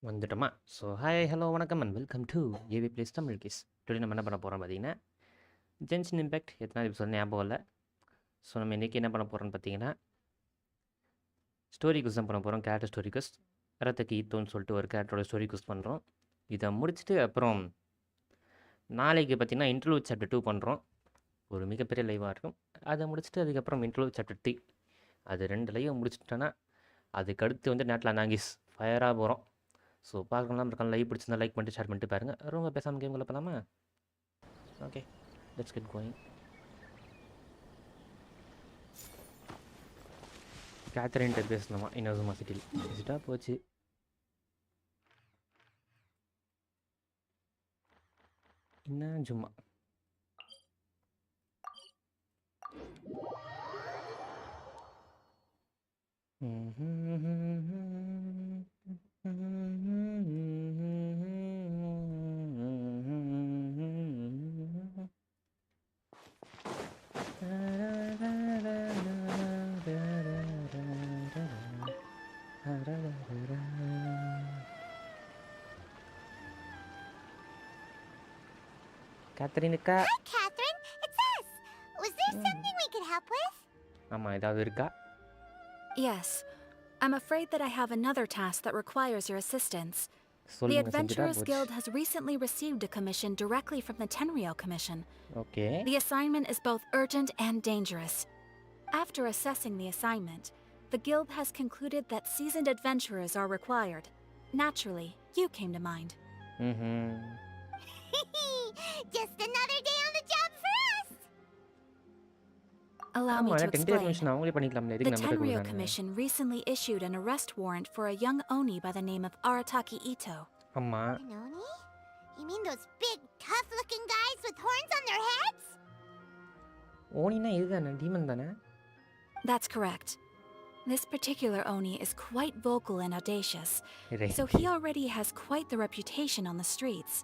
வந்துட்டோமா? So hi, hello, வணக்கம் and welcome to AV plays Tamil kids. Today நம்ம என்ன பண்ண போகிறோம் பார்த்தீங்கன்னா, ஜென்ஷன் இம்பேக்ட் எத்தனாவது எபிசோட் ஞாபகம் இல்லை. ஸோ நம்ம இன்றைக்கி என்ன பண்ண போகிறோம்னு பார்த்தீங்கன்னா, ஸ்டோரி குஸ் தான் பண்ண போகிறோம். கேரக்டர் ஸ்டோரி குஸ். அரத்தக்கி ஈத்தோன்னு சொல்லிட்டு ஒரு கேரக்டரோட ஸ்டோரி குஸ் பண்ணுறோம். இதை முடிச்சுட்டு அப்புறம் நாளைக்கு பார்த்தீங்கன்னா இன்டர்வியூ சாப்டர் 2 பண்ணுறோம். ஒரு மிகப்பெரிய லைவாக இருக்கும். அதை முடிச்சுட்டு அதுக்கப்புறம் இன்டர்வியூ சாப்டர் 3. அது 2 லைவை முடிச்சுட்டோன்னா அதுக்கடுத்து வந்து நேட்டில் நாங்கிஸ் ஃபயராக போகிறோம். ஸோ பார்க்கலாம் இருக்கலாம். லைவ் பிடிச்சிருந்தா லைக் பண்ணிட்டு ஷேர் பண்ணிட்டு பாருங்கள். ரொம்ப பேசாமல் கேம்களை பண்ணலாமா? Okay, let's get going. கேத்தரின்ட்டு பேசணுமா இன்னொரு சிட்டியில் பேசிட்டா போச்சு. என்ன சும்மா Katherineக்கா. Hi, Catherine. It's us. Was there something we could help with? ஆமாம், ஏதாவது இருக்கா? Yes. I'm afraid that I have another task that requires your assistance. The சொல்லுங்க, செஞ்சுட்டா Adventurers போச்சு. Guild has recently received a commission directly from the Tenryou Commission. Okay. The assignment is both urgent and dangerous. After assessing the assignment, the Guild has concluded that seasoned adventurers are required. Naturally, you came to mind. Just another day on the job for us. Allow me ஆமாம், to 10 explain. Commission அவங்களே பண்ணிக்கலாம்ல. The எதுக்கு நம்ம Tenryou கொடுக்குறாங்க? Commission recently issued an arrest warrant for a young Oni by the name of Arataki Itto. ஆமாம். Noni? You mean those big, tough-looking guys with horns on their heads? ஓனினா இதுதானே, demon தானே? That's correct. This particular Oni is quite vocal and audacious, Right. so he already has quite the reputation on the streets.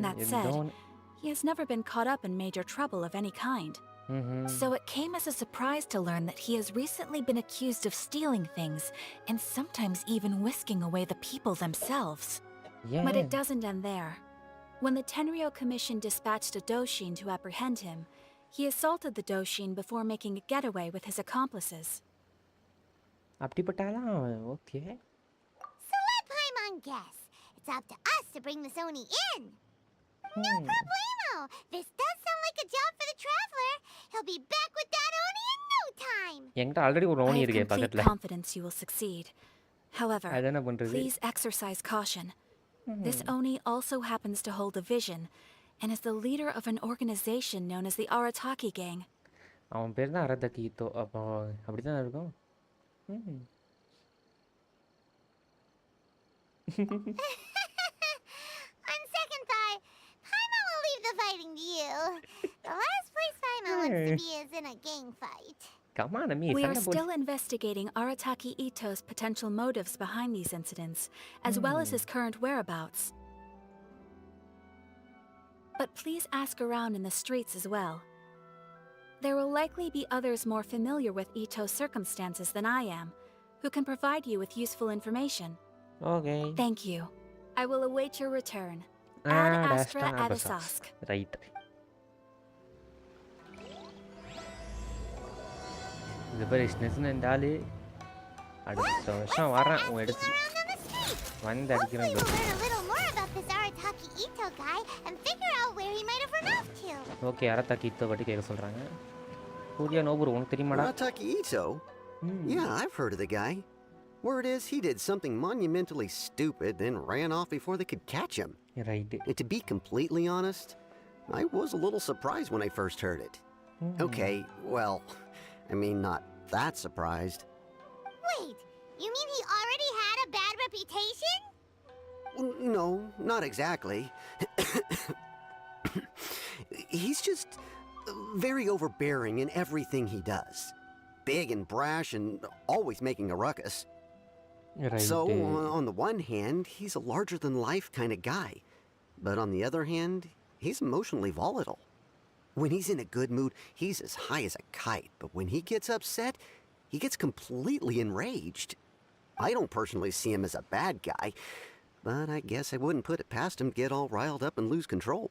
That said, he has never been caught up in major trouble of any kind. So it came as a surprise to learn that he has recently been accused of stealing things and sometimes even whisking away the people themselves. But it doesn't end there. When the Tenryou Commission dispatched a Doshin to apprehend him, he assaulted the Doshin before making a getaway with his accomplices. அப்படிப்பட்டாலாம் okay. So let Paimon guess. It's up to us to bring the Sony in. No problemo. This does sound like a job for the Traveler. He'll be back with that Oni in no time. என்கிட்ட already ஒரு I ஓனி have இருக்கே complete பக்கத்தில். confidence you will succeed. However, அது என்ன பண்ணுறது? please exercise caution. This Oni also happens to hold a vision and is the leader of an organization known as the Arataki Gang. அவன் பேர் தான் அரத்தக்கி ஈத்தோ. அப்போ அப்படி தான் இருக்கும். On second thought, Paimon will leave the fighting to you. The last place Paimon wants to be is in a gang fight. Come on, me. We are still investigating Arataki Itto's potential motives behind these incidents, as well as his current whereabouts. But please ask around in the streets as well. There will likely be others more familiar with Itto's circumstances than I am, who can provide you with useful information. Okay. Thank you. I will await your return. Ad Astra Abasask. Right. இது பேர் இஷ்னஸ்னு இருந்தாலே அடுத்த வருஷம் வரேன் உன் எடுத்து Around on the street. வந்து அடிக்கிறேன். Hopefully we'll learn a little more about this Arataki Itto guy and figure out where he might have run off to. Okay, Arataki Itto பற்றி கேட்க சொல்கிறாங்க. சூர்யா நோபுரு உனக்கு தெரியுமாடா? Arataki Itto? Yeah, I've heard of the guy. Word is he did something monumentally stupid, then ran off before they could catch him. Right. And to be completely honest, I was a little surprised when I first heard it. Okay, well, I mean, not that surprised. Wait, you mean he already had a bad reputation? No, not exactly. He's just very overbearing in everything he does. Big and brash and always making a ruckus. So, on the one hand, he's a larger-than-life kind of guy. But on the other hand, he's emotionally volatile. When he's in a good mood, he's as high as a kite. But when he gets upset, he gets completely enraged. I don't personally see him as a bad guy. but I guess I wouldn't put it past him to get all riled up and lose control.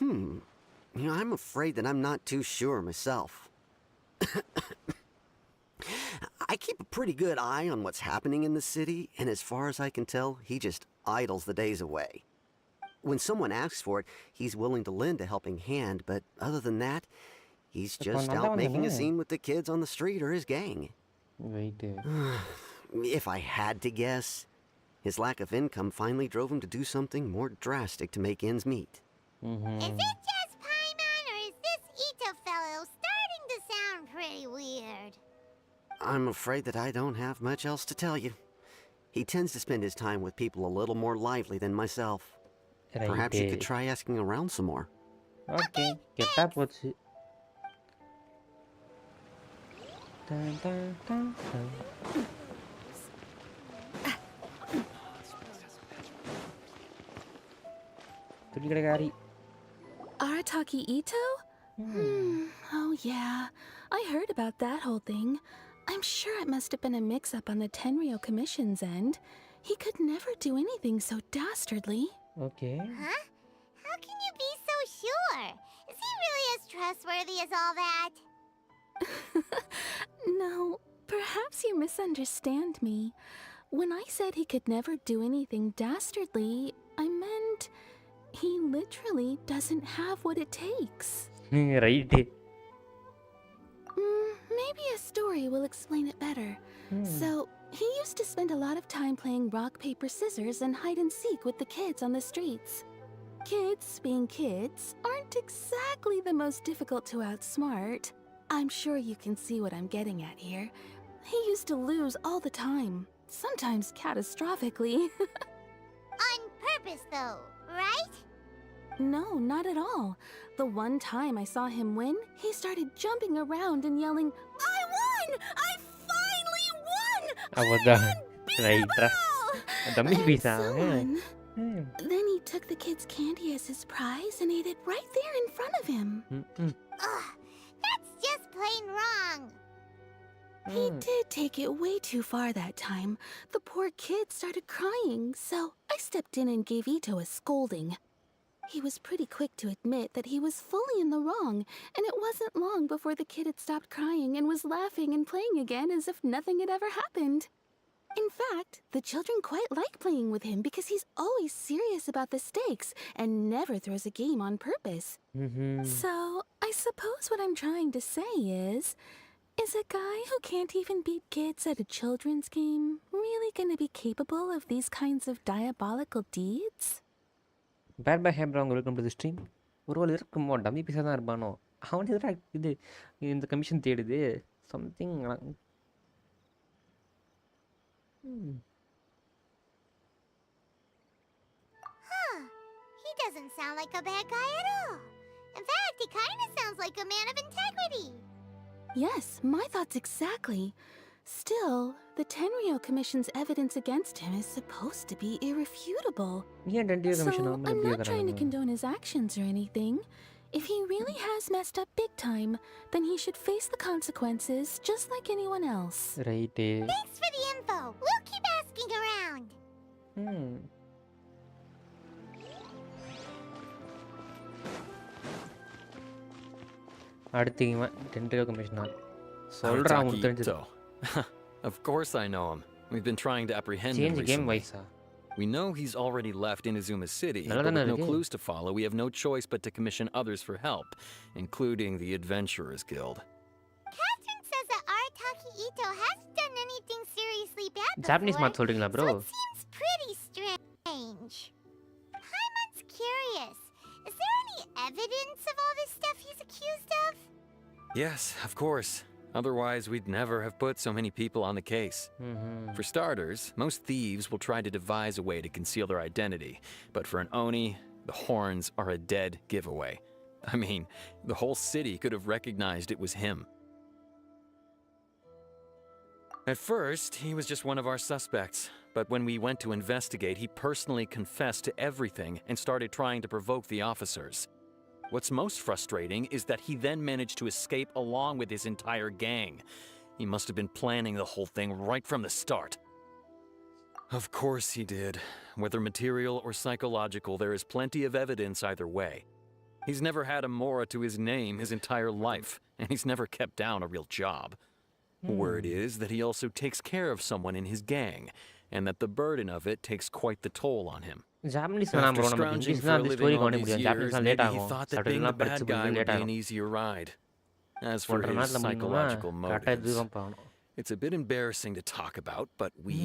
I'm afraid that I'm not too sure myself. I keep a pretty good eye on what's happening in the city, and as far as I can tell, he just idles the days away. When someone asks for it, he's willing to lend a helping hand, but other than that, he's just out making a scene with the kids on the street or his gang. Wait. If I had to guess, his lack of income finally drove him to do something more drastic to make ends meet. Is it just Paimon, or is this Itto fellow starting to sound pretty weird? I'm afraid that I don't have much else to tell you. He tends to spend his time with people a little more lively than myself. Perhaps you could try asking around some more. Okay, kita போச்சு. Arataki Itto? Oh yeah, I heard about that whole thing. I'm sure it must have been a mix-up on the Tenryou Commission's end. He could never do anything so dastardly. Okay. Huh? How can you be so sure? Is he really as trustworthy as all that? No, perhaps you misunderstand me. When I said he could never do anything dastardly, I meant he literally doesn't have what it takes. Right. Maybe a story will explain it better. So, he used to spend a lot of time playing rock, paper, scissors and hide and seek with the kids on the streets. Kids, being kids, aren't exactly the most difficult to outsmart. I'm sure you can see what I'm getting at here. He used to lose all the time, sometimes catastrophically. On purpose, though, right? No, not at all. The one time I saw him win, he started jumping around and yelling, "I won! I finally won! Right. Dummy And pizza. so on. Then he took the kid's candy as his prize and ate it right there in front of him. Ugh, that's just plain wrong. He did take it way too far that time. The poor kid started crying, so I stepped in and gave Itto a scolding. He was pretty quick to admit that he was fully in the wrong, and it wasn't long before the kid had stopped crying and was laughing and playing again as if nothing had ever happened. In fact, the children quite like playing with him because he's always serious about the stakes and never throws a game on purpose. So, I suppose what I'm trying to say is a guy who can't even beat kids at a children's game really gonna be capable of these kinds of diabolical deeds? Bad by Hebron, welcome to the stream. ஒருவேளை இருக்குமோ dummy பீஸாக தான் இருப்பானோ அவன் எதிராக இது இந்த commission தேடுது something. He doesn't sound like a bad guy at all. In fact, he kind of sounds like a man of integrity. Yes, my thoughts exactly. Still, the Tenryou Commission's evidence against him is supposed to be irrefutable. So, I'm not trying to condone his actions or anything. If he really has messed up big time, then he should face the consequences just like anyone else. Right. Thanks for the info. We'll keep asking around. அடுத்து இவன் டென்ரியோ commissioner சொல்றான் உங்களுக்கு தெரிஞ்சது. Of course I know him. We've been trying to apprehend him Change game recently. wise. We know he's already left Inazuma City, but நல்லதானே with no இருக்கு. clues to follow, we have no choice but to commission others for help, including the Adventurers Guild. Catherine says that Arataki Itto hasn't done anything seriously bad before, Japanese math சொல்றீங்களா bro? so it seems pretty strange. Paimon's curious. Is there any evidence of all this stuff he's accused of? Yes, of course. Otherwise, we'd never have put so many people on the case. For starters, most thieves will try to devise a way to conceal their identity. But for an Oni, the horns are a dead giveaway. I mean, the whole city could have recognized it was him. At first, he was just one of our suspects. But when we went to investigate, he personally confessed to everything and started trying to provoke the officers. What's most frustrating is that he then managed to escape along with his entire gang. He must have been planning the whole thing right from the start. Of course he did. Whether material or psychological, there is plenty of evidence either way. He's never had a Mora to his name his entire life, and he's never kept down a real job. Word is that he also takes care of someone in his gang, and that the burden of it takes quite the toll on him. Japanese வேணாம் After bro, நமக்கு scrounging English for தான் a அந்த living story all கவனிக்க these முடியும். years, Japanese late maybe he ஆகும், thought that being சடலாம் the படிச்சு bad guy புரிஞ்சு would late be an ஆகும். easier ride. As for ஒன்றரை his நாளில் முடியணும்னா psychological கரெக்டாக motives, இதுதான் பார்க்கணும். it's a bit embarrassing to talk about, but we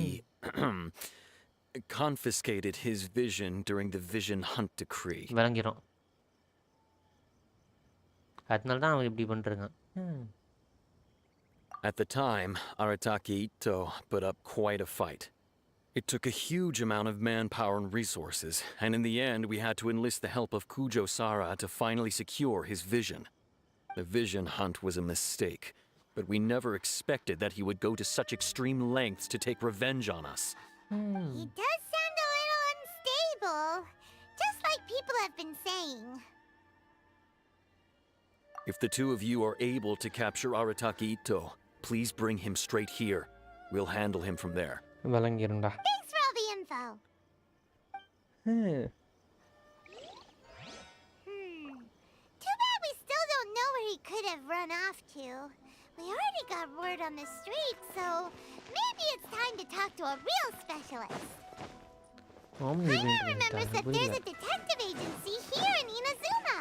confiscated his vision during the Vision Hunt Decree. விளங்கிடும். அதனால தான் அவன் இப்படி பண்ணிருக்கான். At the time, Arataki Itto put up quite a fight. It took a huge amount of manpower and resources, and in the end we had to enlist the help of Kujo Sara to finally secure his vision. The Vision Hunt was a mistake, but we never expected that he would go to such extreme lengths to take revenge on us. He does sound a little unstable, just like people have been saying. If the two of you are able to capture Arataki Itto, please bring him straight here. We'll handle him from there. விளங்கிடும்டா. Thanks for all the info. Too bad we still don't know where he could have run off to. We already got word on the street, so maybe it's time to talk to a real specialist. Jaime remembers that there's a detective agency here in Inazuma.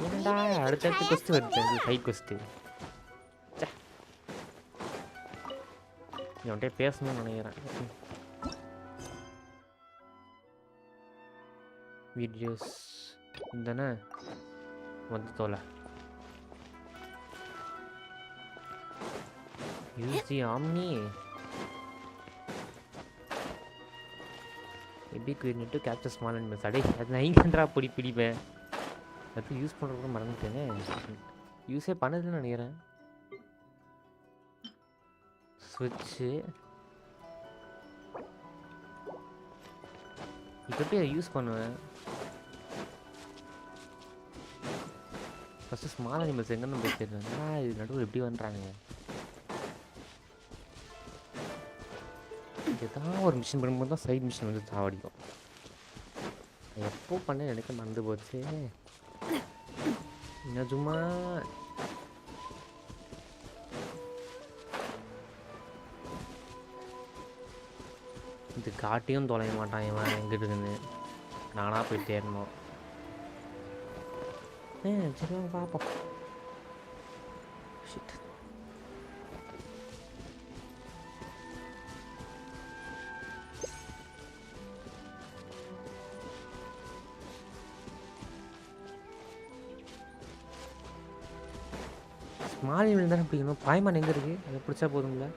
என்னடா அடுத்தடுத்து கொஸ்ட் வருது, side கொஸ்ட். இவன்கிட்ட பேசணும்னு நினைக்கிறேன். Videos இந்தன வந்து தோலை UC omni எப்படி குயிட்டு capture small and miss. அடே அது நான் இங்கன்றா பிடிப்பேன். அது யூஸ் பண்ணுறது மறந்துட்டேனே. யூஸே பண்ணதுன்னு நினைக்கிறேன். ஸ்விட்சு இப்போ எப்படி அதை யூஸ் பண்ணுவேன்? ஃபஸ்ட்டு ஸ்மால் அனிமல்ஸ் எங்கன்னு போய் தெரியுதுன்னா இது நடுவில் எப்படி பண்ணுறானுங்க. இதுதான் ஒரு மிஷின் பண்ணும்போது தான் சைட் மிஷின் வந்து சாவடிக்கும். எப்போ பண்ண எனக்கு மறந்து போச்சு. நிஜமா இது காட்டியும் தொலைய மாட்டான் இவன் எங்கே இருக்குன்னு. நானாக போய் தேடணும். சரி வாங்க பார்ப்போம். ஷிட். ஸ்மால் இவன் தானே பிடிக்கணும். பாய்மான் எங்கே இருக்குது? அதை பிடிச்சா போதும்ல.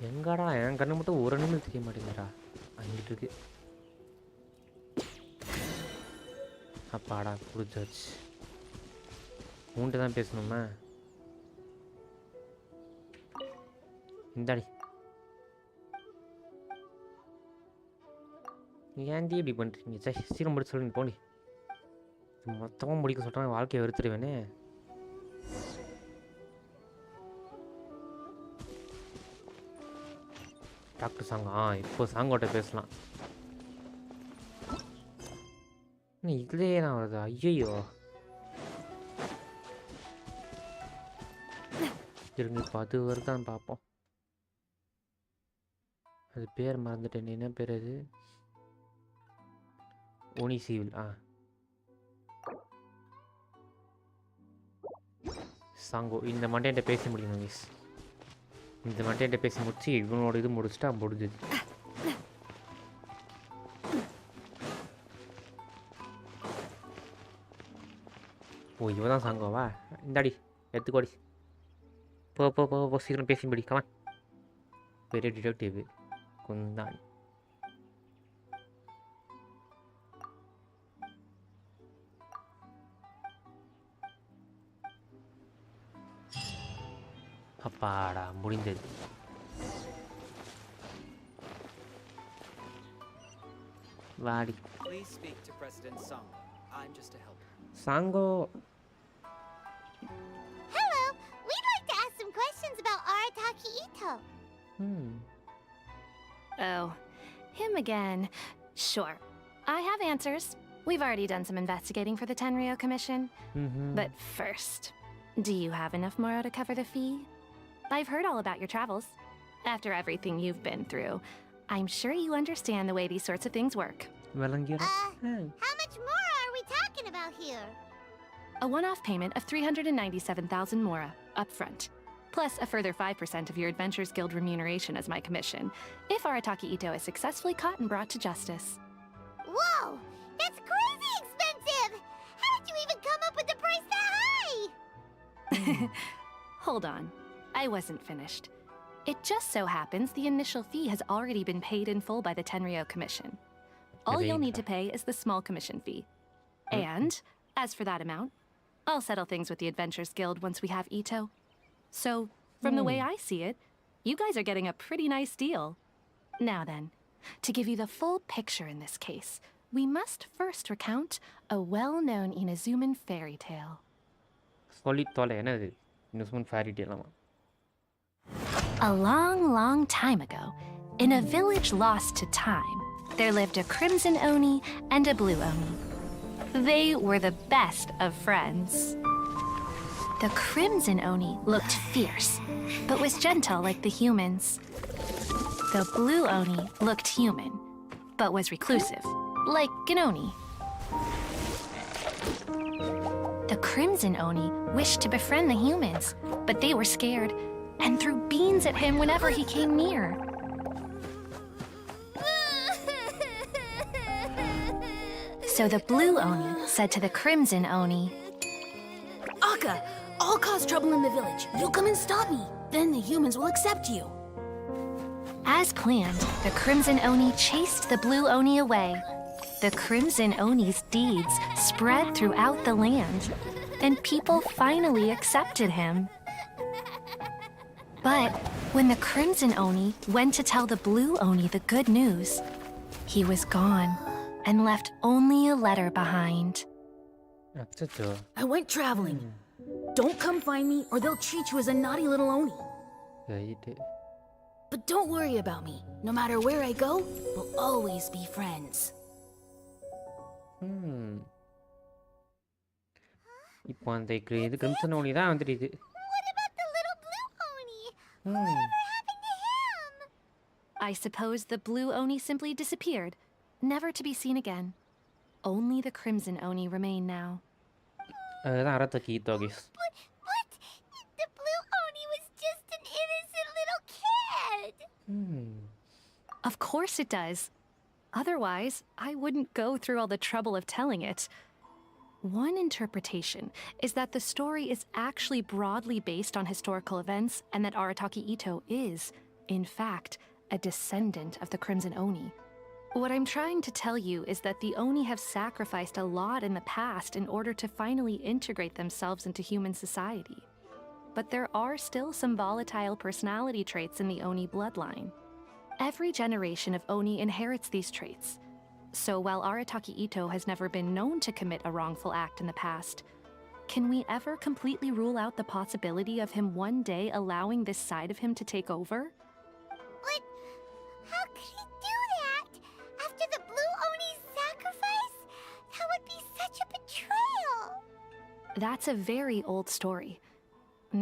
எங்கடா என் கண்ணு மட்டும் ஒரு நிமிடம் தெரிய மாட்டேங்கிறா. அங்கிட்டு இருக்கு. அப்பாடா பிடிச்சாச்சு. உன்ட்டு தான் பேசணுமா? இந்தாடி ஏன்டி இப்படி பண்ணுறீங்க? சரி சீக்கிரம் முடிச்சு சொல்லுங்க போனி. மொத்தமாக முடிக்க சொல்கிறேன், வாழ்க்கையை வெறுத்துருவேனே. டாக்டர் சாங்கா இப்போ சாங்கோட்ட பேசலாம். இதுலேயே தான் வருது. ஐயோ இருங்க, இப்போ அது வருதான்னு பார்ப்போம். அது பேர் மறந்துட்டேன். என்ன பேர் அது? ஓனி சீவில். சாங்கோ இந்த மண்டையிட்ட பேச முடியும் மிஸ். இந்த மண்டையிட்ட பேசி முடிச்சு இவனோட இது முடிச்சுட்டா முடிஞ்சுது. ஓ இவன் தான் சாங்கோவா? இந்தாடி எடுத்துக்கோடி. போ போ போ போ சீக்கிரம் பேசி முடி. கமான். பெரிய டிடெக்டிவ் குந்தாணி. அப்பாடா முடிந்தது. வாடி. Please speak to President Song. I'm just a helper. Sango. Hello, we'd like to ask some questions about Arataki Itto. Oh, him again. Sure. I have answers. We've already done some investigating for the Tenryou Commission. But first, do you have enough Moro to cover the fee? I've heard all about your travels. After everything you've been through, I'm sure you understand the way these sorts of things work. Valangira. How much more are we talking about here? A one-off payment of 397,000 Mora, up front. Plus a further 5% of your Adventures Guild remuneration as my commission, if Arataki Itto is successfully caught and brought to justice. Whoa! That's crazy expensive! How did you even come up with the price that high? Hold on. I wasn't finished. It just so happens the initial fee has already been paid in full by the Tenryou Commission. All you'll need to pay is the small commission fee. And, as for that amount, I'll settle things with the Adventures Guild once we have Itto. So, from the way I see it, you guys are getting a pretty nice deal. Now then, to give you the full picture in this case, we must first recount a well-known Inazuman fairy tale. Solid tole enadhu? Inazuman fairy tale ama. A long, long time ago, in a village lost to time, there lived a crimson Oni and a blue Oni. They were the best of friends. The crimson Oni looked fierce, but was gentle like the humans. The blue Oni looked human, but was reclusive, like an Oni. The crimson Oni wished to befriend the humans, but they were scared and threw beans at him whenever he came near. So the blue Oni said to the crimson Oni, Akka, I'll cause trouble in the village. You come and stop me. Then the humans will accept you. As planned, the crimson Oni chased the blue Oni away. The crimson Oni's deeds spread throughout the land, and people finally accepted him. But when the crimson Oni went to tell the blue Oni the good news, he was gone and left only a letter behind. Achacho. I went traveling. Don't come find me or they'll treat you as a naughty little Oni. Right. But don't worry about me. No matter where I go, we'll always be friends. இப்போ அந்த இது crimson ஒளி தான் வந்துடுது. What about the little blue Oni? Whatever happened to him? I suppose the blue Oni simply disappeared, never to be seen again. Only the crimson Oni remain now. அதுதான் Arataki Itto guys. But the blue Oni was just an innocent little kid. Of course it does. Otherwise, I wouldn't go through all the trouble of telling it. One interpretation is that the story is actually broadly based on historical events and that Arataki Itto is, in fact, a descendant of the Crimson Oni. What I'm trying to tell you is that the Oni have sacrificed a lot in the past in order to finally integrate themselves into human society. But there are still some volatile personality traits in the Oni bloodline. Every generation of Oni inherits these traits. So while Arataki Itto has never been known to commit a wrongful act in the past, can we ever completely rule out the possibility of him one day allowing this side of him to take over? But how could he do that? After the blue Oni's sacrifice? That would be such a betrayal. That's a very old story.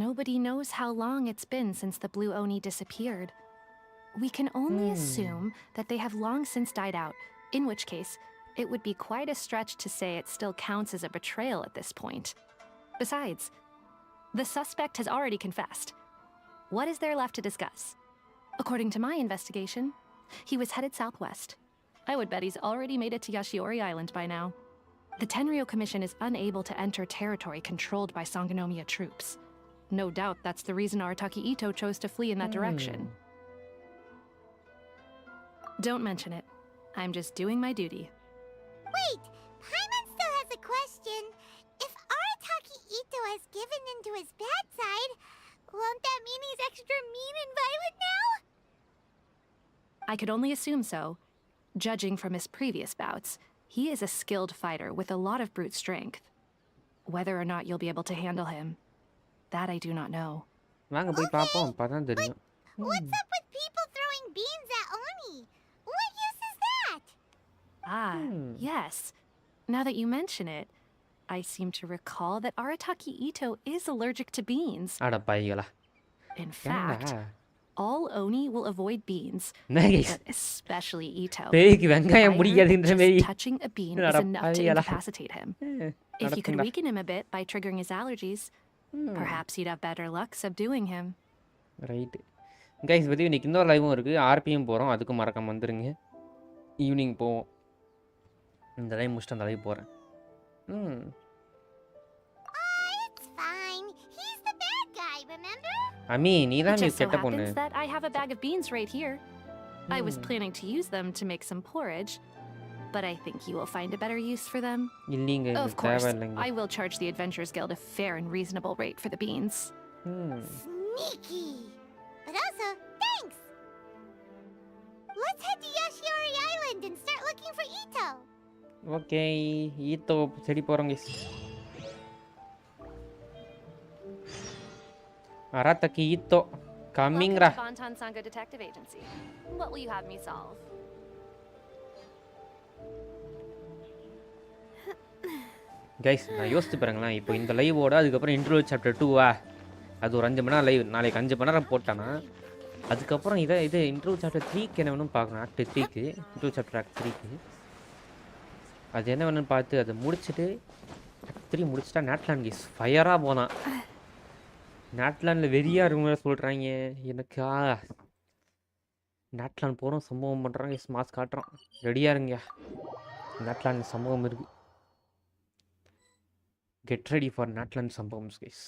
Nobody knows how long it's been since the blue Oni disappeared. We can only assume that they have long since died out, in which case, it would be quite a stretch to say it still counts as a betrayal at this point. Besides, the suspect has already confessed. What is there left to discuss? According to my investigation, he was headed southwest. I would bet he's already made it to Yashiori Island by now. The Tenryou Commission is unable to enter territory controlled by Sangonomiya troops. No doubt that's the reason Arataki Itto chose to flee in that direction. Don't mention it. I'm just doing my duty. Wait, Paimon still has a question. If Arataki Itto has given in to his bad side, won't that mean he's extra mean and violent now? I could only assume so. Judging from his previous bouts, He is a skilled fighter with a lot of brute strength. Whether or not you'll be able to handle him, that I do not know. வாங்க போய் பாப்போம் அப்பதான் தெரியும். What's up with people throwing beans at Oni? What use is that? Yes. Now that you mention it, I seem to recall that Arataki Itto is allergic to beans. அட பையலா. In fact, all Oni will avoid beans, Nice. but especially Itto. பேய்க்கு வெங்காயம் பிடிக்காதுன்ற Just மாதிரி. touching a bean அட is enough to பையலா. incapacitate him. If you could weaken him a bit by triggering his allergies, perhaps you'd have better luck subduing him. Right guys பற்றி இன்னைக்கு இன்னொரு லைவும் இருக்குது RPM போகிறோம் அதுக்கு மறக்காம வந்துருங்க ஈவினிங் போவோம் இந்த லைவ் முடிச்சுட்டு அந்த லைவ் போகிறேன் It's fine. He's the bad guy, remember? அமி நீ தான் It நீ just so கெட்ட பொண்ணு happens that I have a bag of beans right here. I was planning to use them to make some porridge, but I think you will find a better use for them. இல்லைங்க Of இது course, தேவையில்லைங்க I will charge the Adventurers Guild a fair and reasonable rate for the beans. Sneaky. But also, thanks. Let's head to Yashiori Island and start looking for Itto. Okay Itto செடி போகிறோம் guys Arataki Itto கம்மிங்ரா Welcome to Bonton Sangha Detective Agency. What will you have me solve? Guys நான் யோசிச்சு பாருங்களேன் இப்போ இந்த லைவோட அதுக்கப்புறம் interview chapter 2வா அது ஒரு 5 மணி நேரம் லைவ் நாளைக்கு 5 மணி நேரம் போட்டானா அதுக்கப்புறம் இது இன்டர்வியூ சாப்டர் 3க்கு என்ன வேணும் பார்க்கணும் ஆக்ட் 3க்கு இன்டர்வியூ சாப்டர் ஆக்ட் 3க்கு அது என்ன வேணும்னு பார்த்து அதை முடிச்சுட்டு ஆக்ட் 3 முடிச்சுட்டா நேட்லாண்ட் கைஸ் ஃபயராக போனான் நேட்லாண்டில் வெறியாக இருக்குங்க சொல்கிறாங்க எனக்கா நேட்லாண்ட் போகிறோம் சம்பவம் பண்ணுறாங்க கைஸ் மாஸ் காட்டுறோம் ரெடியாக இருங்க நேட்லாண்ட் சம்பவம் இருக்குது கெட் ரெடி ஃபார் நேட்லாண்ட் சம்பவம் கைஸ்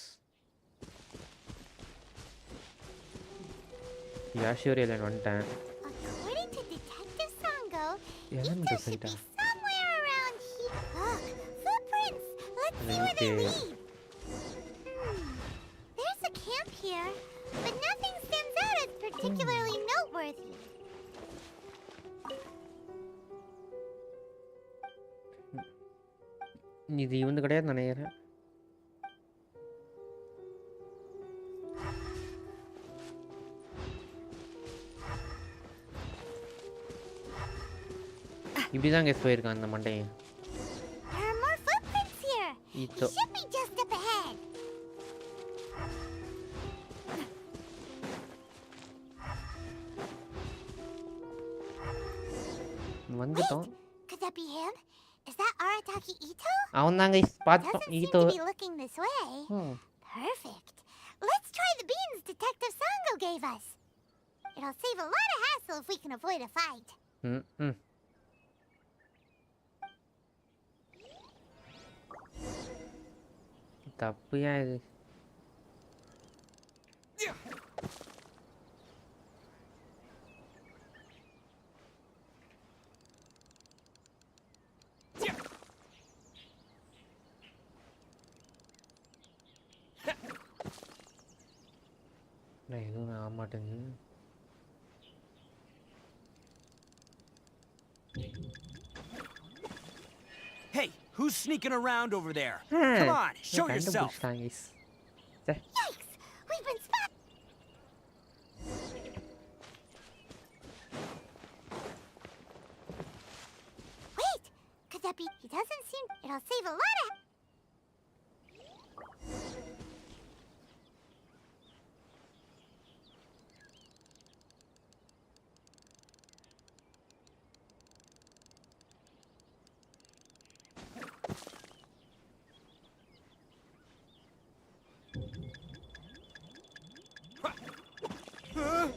யாஷியோரி லைன் வந்துட்டேன் According to Detective Sango, என்னன்னு Itto should சொல்லிட்டா be somewhere around here. Look, footprints. Let's see where they Okay. lead. There's a camp here, but nothing stands out as particularly noteworthy. இது இவந்து கிடையாது நினைக்கிறேன் இப்படிதான் case போயிருக்கான் அந்த மண்டையன் There are more footprints here. Itto. He should be just up ahead. வந்துட்டோம் Could that be him? Is that Arataki Itto? அவன் தான் guys பார்த்துட்டோம் Doesn't seem ஈத்தோ to be looking this way. Perfect. Let's try the beans Detective Sango gave us. It'll save a lot of hassle if we can avoid a fight. ம் ம் தப்பு ஏன் இது நான் எதுவும் ஆக மாட்டேங்குது Hey, who's sneaking around over there? Come on, show yourself. கண்டுபிடிச்சிட்டாங்க guys. Yikes! We've been spotted! Wait! Could that be... He doesn't seem... It'll save a lot of...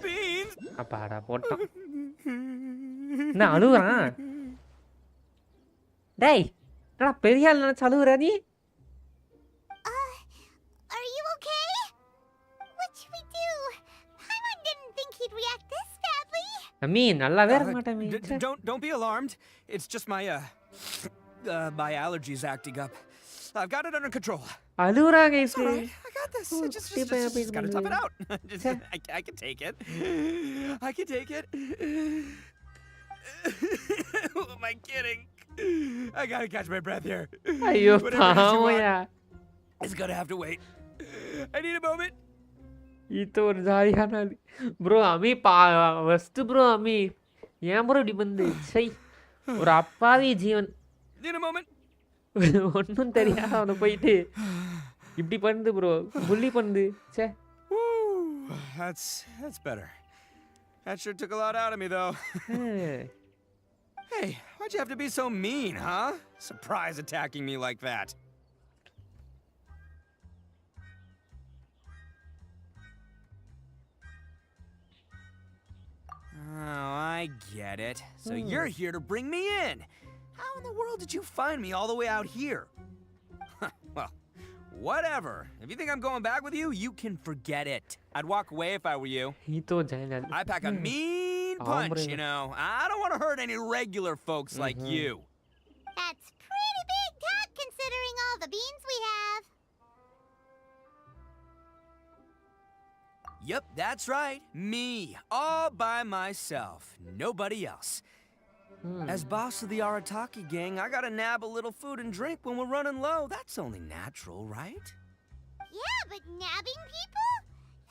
Beans! அப்பாடா போட்டான் என்ன அழுகுறான் டேய் என்னடா பெரிய ஆள் நினைச்சு அழுகுறா நீ Are you okay? What should we do? Paimon didn't think he'd react this badly. அம்மி நல்லாவே இருக்க மாட்டேன் me. Don't be alarmed. It's just my allergies acting up. I've got it under control. அழுகுறா guys All right, I got this. Just gotta tough it out. I can take it. I can take it. Who am I kidding? I gotta catch my breath here. ஐயோ Whatever it is you want, பாவம்யா. it's gonna have to wait. I need a moment. இது ஒரு ஜாலியான ஆளு. Bro அமி first bro அமி. ஏன் bro இப்படி வந்து சை ஒரு அப்பாவி ஜீவன். Need a moment. ஒன்றும் தெரியாத அவனை போயிட்டு இப்படி பண்ணுது ப்ரோ. புள்ளி பண்ணுது. சே. Woo, that's better. That sure took a lot out of me, though. Hey, why'd you have to be so mean, huh? Surprise attacking me like that. Oh, I get it. So you're here to bring me in. How in the world did you find me all the way out here? Well, whatever. If you think I'm going back with you, you can forget it. I'd walk away if I were you. Itto Jayalalithaa. I pack a mean punch, you know. I don't want to hurt any regular folks like you. That's pretty big talk considering all the beans we have. Yep, that's right. Me, all by myself. Nobody else. As boss of the Arataki gang, I gotta nab a little food and drink when we're running low. That's only natural, right? Yeah, but nabbing people?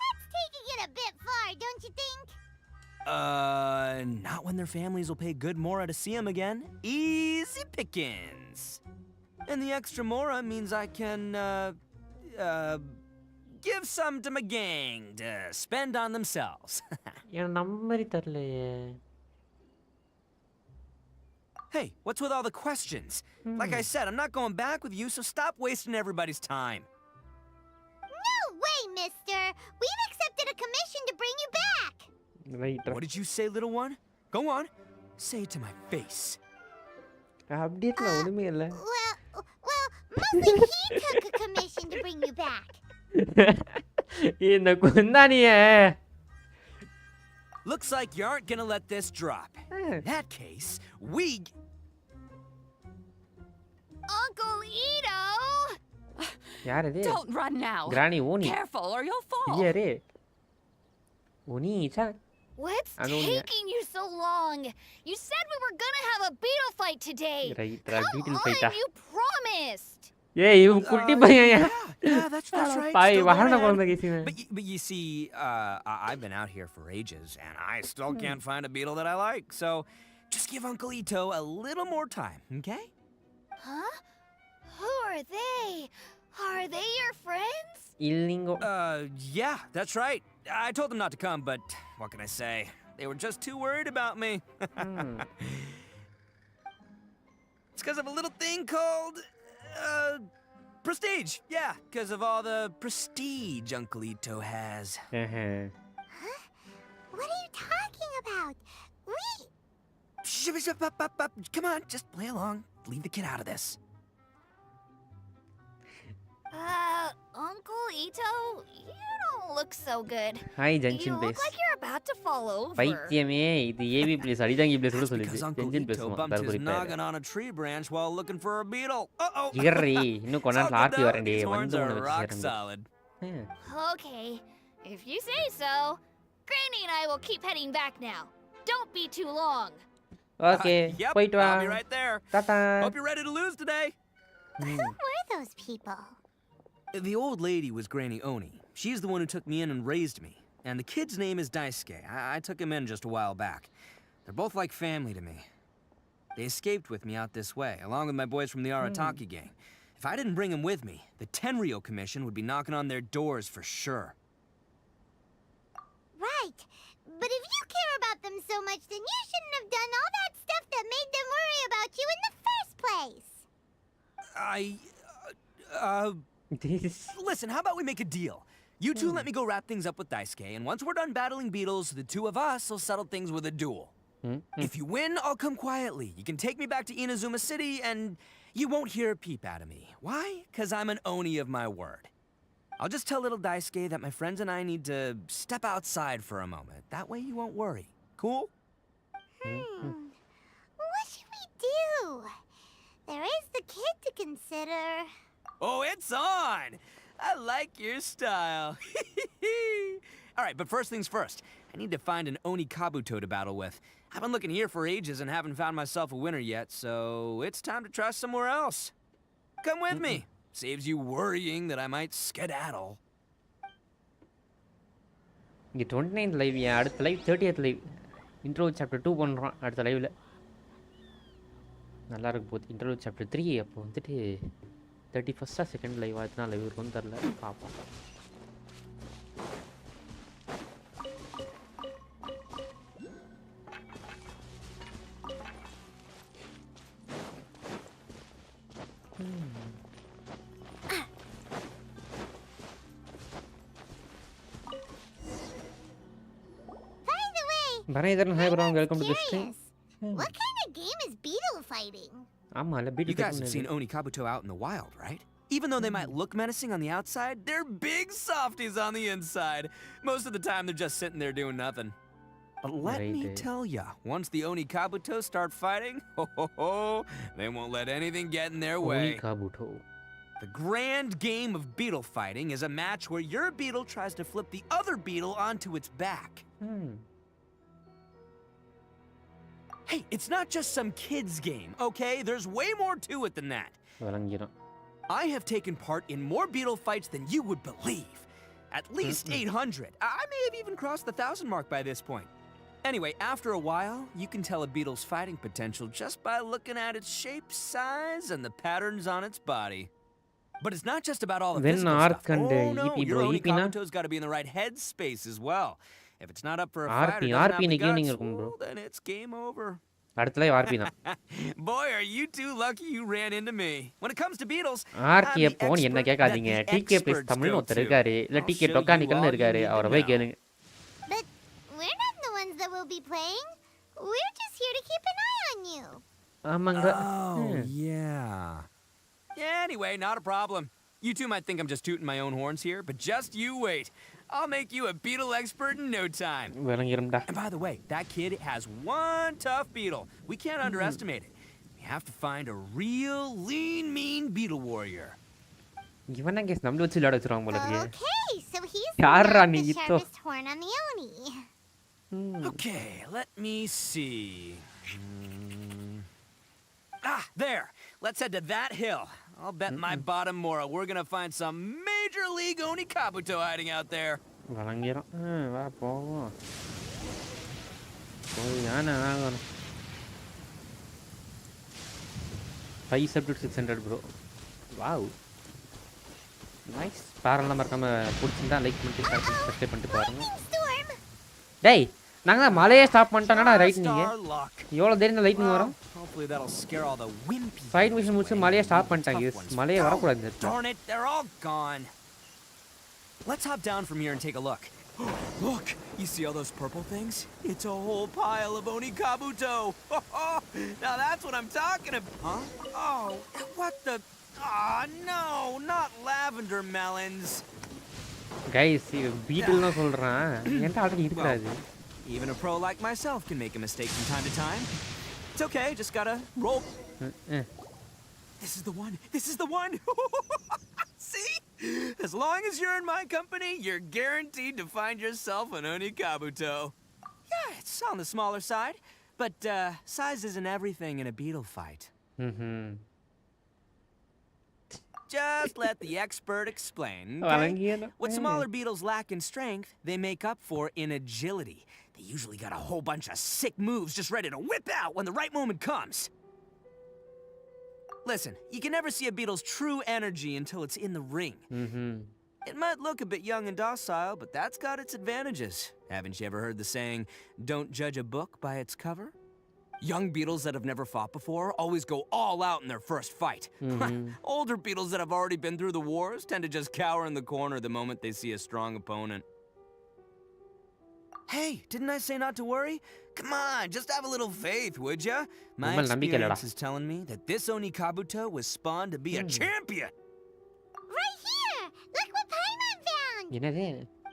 That's taking it a bit far, don't you think? Not when their families will pay good mora to see them again. Easy pickings. And the extra mora means I can, give some to my gang to spend on themselves. என் number தரலையே. Hey, what's with all the questions? Like I said, I'm not going back with you, so stop wasting everybody's time. No way, mister! We've accepted a commission to bring you back! Right. What did you say, little one? Go on. Say it to my face. அப்டேட்ல ஒண்ணுமே இல்ல. Well, mostly he took a commission to bring you back. இந்த குந்தானிய. Looks like you aren't gonna let this drop. In that case, we... Uncle Itto! யார் இது? Don't run now. Granny Oni. Careful or you'll fall. இல்லையாரே. Oni sir. What's I don't know. taking you so long? You said we were gonna have a beetle fight today. Right, Come beetle on, fight. you promised. ஏய் இவன் குட்டி பையன். Yeah, that's right. Bye Still வாடா going குழந்தை ahead. கேசினே. But you see, I've been out here for ages, and I still can't find a beetle that I like. So, just give Uncle Itto a little more time, okay? Huh? Who are they? Are they your friends? இல்லிங்கோ. Yeah, that's right. I told them not to come, but what can I say? They were just too worried about me. It's because of a little thing called, prestige. Yeah, because of all the prestige Uncle Itto has. What are you talking about? Come on, just play along. Leave the kid out of this. Uncle Itto, you don't look so good. Hi You gentian look place. like you're about to fall over. பைத்தியமே இது AV place அடிதாங்கி place கூட சொல்லுது. Because Uncle gentian Itto place bumped his தரபுரி பேர். noggin on a tree branch while looking for a beetle. Uh-oh. இகறி இன்னும் கொஞ்ச நேரத்துல Aarthi வரேன்டி. These horns வந்து are ஒன்னு rock வச்சிரேன். solid. Okay, if you say so. Granny and I will keep heading back now. Don't be too long. Okay Yep, போயிட்டு வா. I'll be right there. Tata. Hope you're ready to lose today. Who were those people? The old lady was Granny Oni. She's the one who took me in and raised me. And the kid's name is Daisuke. I took him in just a while back. They're both like family to me. They escaped with me out this way, along with my boys from the Arataki gang. If I didn't bring them with me, the Tenryo Commission would be knocking on their doors for sure. Right. But if you care about them so much, then you shouldn't have done all that stuff that made them worry about you in the first place. Listen, how about we make a deal? You two let me go wrap things up with Daisuke, and once we're done battling beetles, the two of us will settle things with a duel. If you win, I'll come quietly. You can take me back to Inazuma City, and you won't hear a peep out of me. Why? Because I'm an Oni of my word. I'll just tell little Daisuke that my friends and I need to step outside for a moment. That way you won't worry. Cool? What should we do? There is the kid to consider. Oh, it's on! I like your style. All right, but first things first. I need to find an Oni Kabuto to battle with. I've been looking here for ages and haven't found myself a winner yet, so it's time to try somewhere else. Come with me. Saves you worrying that I might skedaddle. இங்கே 29th live, அடுத்த live 30th live. Intro chapter 2 பண்ணுறோம் அடுத்த லைவில். நல்லா இருக்கு போகுது. Intro chapter 3 அப்போ வந்துட்டு 31st செகண்ட் லைவ் ஆச்சுன்னா லைவ் இருக்கும்னு தெரில, பார்ப்போம். Moderators, hi bro, welcome to the stream. What kind of game is beetle fighting? You guys have seen Oni Kabuto out in the wild, right? Even though they might look menacing on the outside, they're big softies on the inside. Most of the time, they're just sitting there doing nothing. But let me tell ya, once the Oni Kabuto start fighting, they won't let anything get in their way. Oni Kabuto. The grand game of beetle fighting is a match where your beetle tries to flip the other beetle onto its back. Hey, it's not just some kid's game, okay? There's way more to it than that. I have taken part in more beetle fights than you would believe. At least 800. I may have even crossed the 1,000 mark by this point. Anyway, after a while, you can tell a beetle's fighting potential just by looking at its shape, size, and the patterns on its body. But it's not just about all the physical stuff. Oh no, your Oni Kabuto's got to be in the right headspace as well. If it's not up for a fight or doesn't have the guts, then it's game over. Boy, are you too lucky you ran into me. When it comes to beetles, RK phone என்ன கேட்காதீங்க. TK Playz தமிழ்னு ஒருத்தர் இருக்காரு, இல்ல TK டொக்கானிக்கல்னு இருக்காரு, அவரை போய் கேளுங்க. But we're not the ones that will be playing. We're just here to keep an eye on you. ஆமாங்க. Oh, yeah. Anyway, not a problem. You two might think I'm just tooting my own horns here, but just you wait. I'll make you a beetle expert in no time. And by the way, that kid has one tough beetle. We can't underestimate it. We have to find a real lean, mean beetle warrior. Okay, so he's the sharpest horn on the Oni. Okay, let me see. There. Let's head to that hill. I'll bet my bottom moral we're gonna find some major league Oni Kabuto hiding out there. $500 bro. Wow. Nice. பாரலாம் மறக்காம பிடிச்சிருந்தா like பண்ணிட்டு subscribe பண்ணிட்டு பாருங்க. டேய், நாங்க மலையே stop பண்ணிட்டோம்டா right நீங்க. எவ்வளவு தேரின லைட்டிங் வரும்? Hopefully that'll scare all the wimpy. Side mission முடிச்சு மலையே ஸ்டாப் பண்ணிட்டாங்க. மலையே வர கூடாது. Darn it, they're all gone. Let's hop down from here and take a look. Look, you see all those purple things? It's a whole pile of Oni Kabuto. Now that's what I'm talking about. Huh? Oh, what the? Oh no, not lavender melons. Guys, beetle na solran. Enta already irukadhu. Even a pro like myself can make a mistake from time to time. It's okay, just gotta roll. This is the one. This is the one. See? As long as you're in my company, you're guaranteed to find yourself an Oni Kabuto. Yeah, it's on the smaller side, but size isn't everything in a beetle fight. Just let the expert explain. Okay? What smaller beetles lack in strength, they make up for in agility. They usually got a whole bunch of sick moves just ready to whip out when the right moment comes. Listen, you can never see a beetle's true energy until it's in the ring. It might look a bit young and docile, but that's got its advantages. Haven't you ever heard the saying, don't judge a book by its cover? Young beetles that have never fought before always go all out in their first fight. Older beetles that have already been through the wars tend to just cower in the corner the moment they see a strong opponent. Hey, didn't I say not to worry? Come on, just have a little faith, would ya? My experience is telling me that this Oni Kabuto was spawned to be a champion. Right here! Look what Paimon found!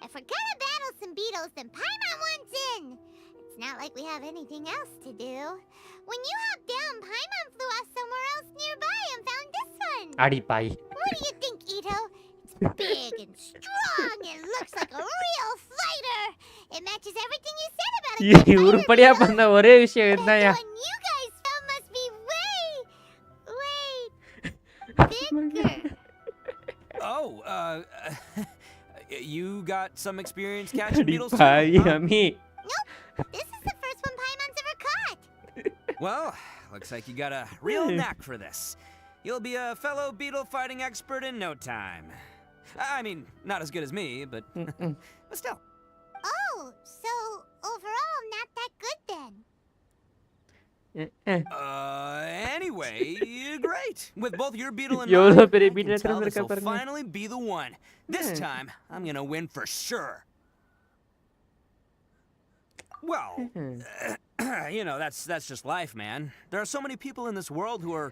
If we're gonna battle some beetles, then Paimon wants in! It's not like we have anything else to do. When you hopped down, Paimon flew off somewhere else nearby and found this one! What do you think, Itto? It's big and strong and looks like a real fighter! It matches everything you said about a good fighter, உருப்படியா Beetle. பண்ண ஒரே விஷயம் But என்னயா the one you guys found must be bigger. Oh, you got some experience catching அடி beetles too, பாவி huh? அம்மி This is the first one Paimon's ever caught. Well, looks like you got a real knack for this. You'll be a fellow beetle fighting expert in no time. I mean, not as good as me, but still. Oh, so overall not that good then. Anyway, great. With both your beetle and எவ்வளவு mine, பெரிய I beetle can tell எடுத்துட்டு this will வந்திருக்க பாருங்க. finally be the one. This time, I'm gonna win for sure. Well, you know, that's just life, man. There are so many people in this world who are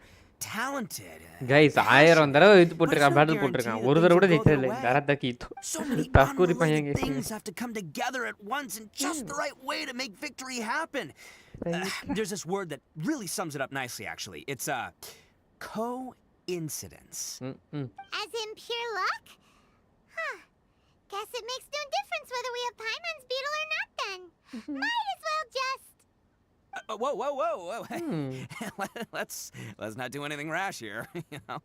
talented. Guys 1000 தடவை இது போட்டுருக்கான் But it's no பேட்டில் போட்டுருக்கான் guarantee ஒரு that தடவை கூட things will go ஜெயிச்சது இல்லை their இந்த way. அரத்தாக்கி Itto. So many தற்கூரி பையன் unrelated guys. things have to come together at once in just the right way to make victory happen. There's this word that really sums it up nicely, actually. It's coincidence. As in pure luck? Huh. Guess it makes no difference whether we have Paimon's beetle or not then. Might as well just... Whoa. Let's not do anything rash here, you know.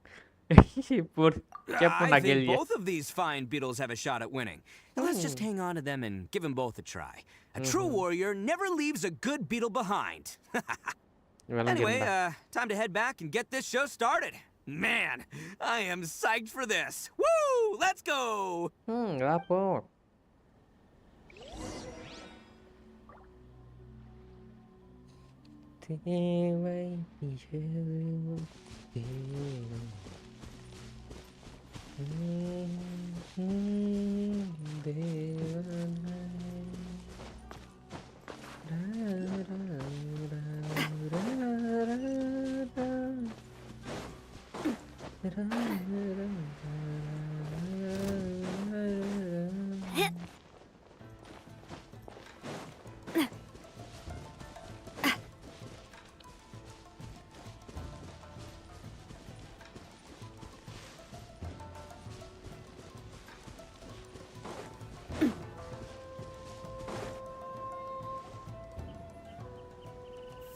போடு கேப்பா I think கேள்வி both of these fine beetles have a shot at winning. Now let's just hang on to them and give them both a try. A true warrior never leaves a good beetle behind. Anyway, time to head back and get this show started. Man, I am psyched for this. Woo! Let's go! வா போ தேவை எதுவும் தேவை.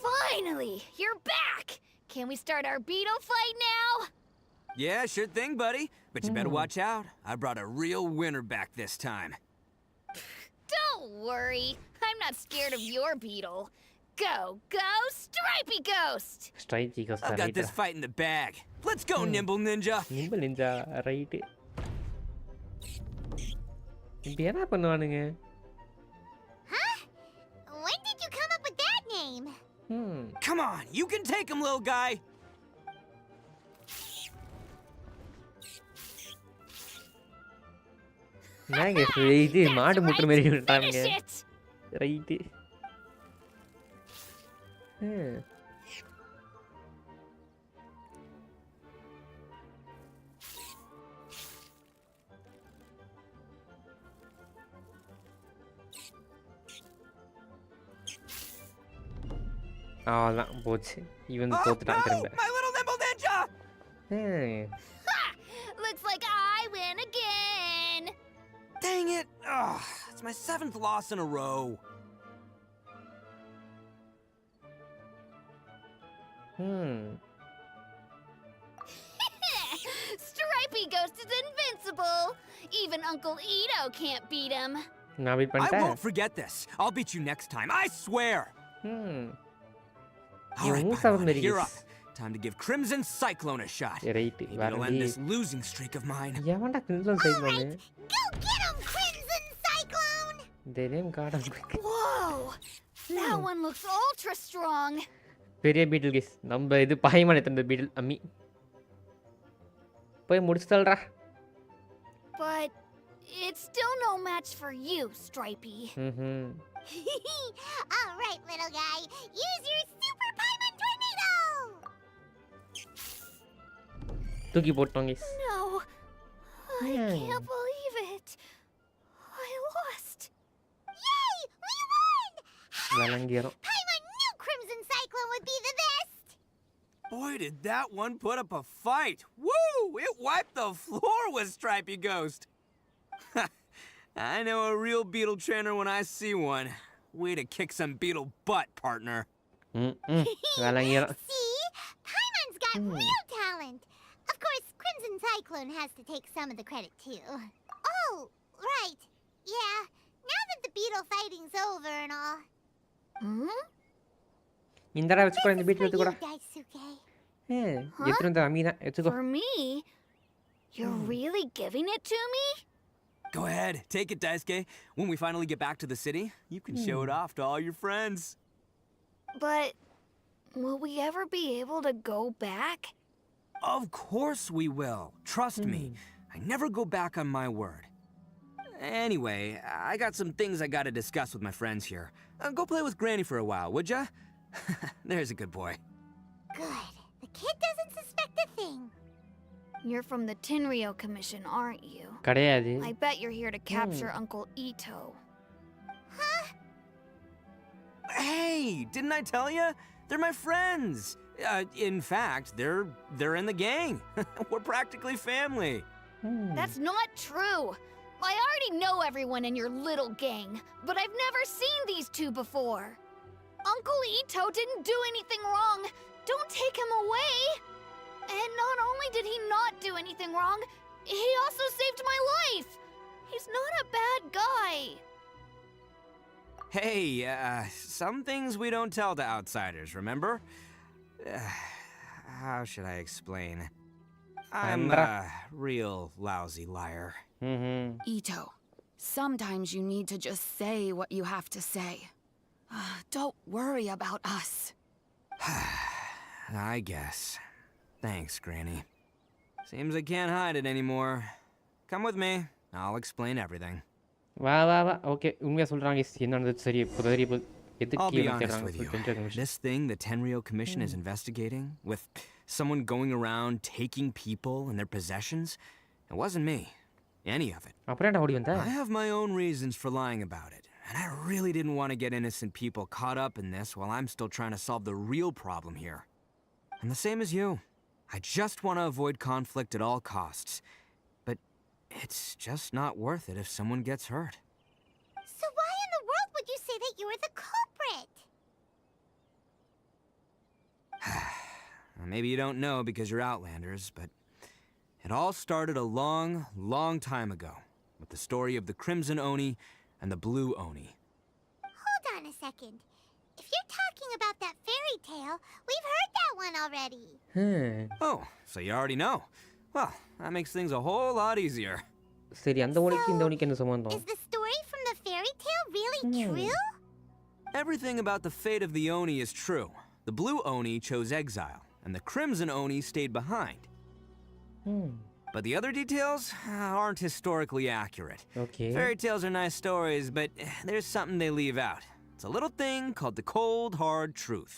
Finally, you're back! Can we start our beetle fight now? Yeah, sure thing, buddy. But you better watch out. I brought a real winner back this time. Don't worry, I'm not scared of your beetle. Go, Stripey Ghost! ஸ்ட்ரைக்கி I've கஸ்டா got this fight in the bag. Let's go, Nimble Ninja. Nimble Ninja right இப்ப என்ன பண்ணுவானுங்க Huh? When did you come up with that name? Come on, you can take him, little guy. நாங்க இது மாடு முட்டுற மாதிரி விட்டானுங்க Finish it! Right அவ்வளோதான் போச்சு இவன் Oh, தோத்துட்டான் no, திரும்ப my little Nimble Ninja! Ha! Looks like I win again! Dang it! Ugh, it's my 7th loss in a row. Stripey Ghost is invincible! Even Uncle Itto can't beat him. நான் wait I பண்ணிட்டேன் won't forget this. I'll beat you next time, I swear! All right, You Paimon, sound you're up. Time to give Crimson Cyclone a shot. Right Maybe வேற it'll end this losing streak of mine. எவன்டா crimson cyclone Go get him, Crimson Cyclone! the name garden Whoa! That one looks ultra strong. பெரிய பீட்டில் case நம்ம இது பாய்மான எத்தனை பீட்டில் அம்மி போய் முடிச்சு தள்ளுறா But it's still no match for you, Stripey. All right, little guy. Use your super Paimon tornado! தூக்கி போட்டோம் case No, I can't believe it. I lost. Yay! We won! விளங்கிடும் Paimon knew Crimson Cyclone would be the best! Boy, did that one put up a fight. Woo! It wiped the floor with Stripey Ghost. I know a real beetle trainer when I see one. Way to kick some beetle butt, partner. Walang ira. See? Paimon's got real talent. Of course, Crimson Cyclone has to take some of the credit, too. Oh, right. Yeah, now that the beetle fighting's over and all. இந்தடா வச்சுக்கோ இந்த This is beat for you, எடுத்துக்கோடா. Daisuke. எடுத்துட்டு வந்த அமீனா எடுத்துக்கோ. For me? You're really giving it to me? Go ahead, take it, Daisuke. When we finally get back to the city, you can show it off to all your friends. But will we ever be able to go back? Of course we will. Trust me. I never go back on my word. Anyway, I got some things I gotta discuss with my friends here. Go play with Granny for a while, would ya? There's a good boy. Good. The kid doesn't suspect a thing. You're from the Tenryou Commission, aren't you? கிடையாது. I bet you're here to capture Uncle Itto. Hey, didn't I tell you? They're my friends. In fact, they're in the gang. We're practically family. That's not true. I already know everyone in your little gang, but I've never seen these two before. Uncle Itto didn't do anything wrong. Don't take him away. And not only did he not do anything wrong, he also saved my life. He's not a bad guy. Hey, some things we don't tell to outsiders, remember? How should I explain? I'm a real lousy liar. Itto, sometimes you need to just say what you have to say. Don't worry about us. I guess. Thanks, Granny. Seems I can't hide it anymore. Come with me. I'll explain everything. வா வா வா okay உண்மையாக சொல்கிறாங்க என்னது சரி இப்போ தெரிய I'll be honest with you. This thing the Tenryou Commission is investigating, with someone going around taking people and their possessions, it wasn't me. Any of it. அப்புறம் என்ன ஓடி வந்த? I have my own reasons for lying about it, and I really didn't want to get innocent people caught up in this while I'm still trying to solve the real problem here. I'm the same as you. I just want to avoid conflict at all costs. But it's just not worth it if someone gets hurt. So why in the world would you say that you were the culprit? Maybe you don't know because you're Outlanders, but it all started a long, long time ago with the story of the Crimson Oni and the Blue Oni. Hold on a second. If you're talking about that fairy tale, we've heard that one already. Oh, so you already know. Well, that makes things a whole lot easier. சரி அந்த ஓனிக்கு இந்த ஓனிக்கு என்ன சம்பந்தம்? Is the story from the fairy tale really true? Everything about the fate of the Oni is true. The Blue Oni chose exile, and the Crimson Oni stayed behind. But the other details aren't historically accurate. Okay. Fairy tales are nice stories, but there's something they leave out. It's a little thing called the cold, hard truth.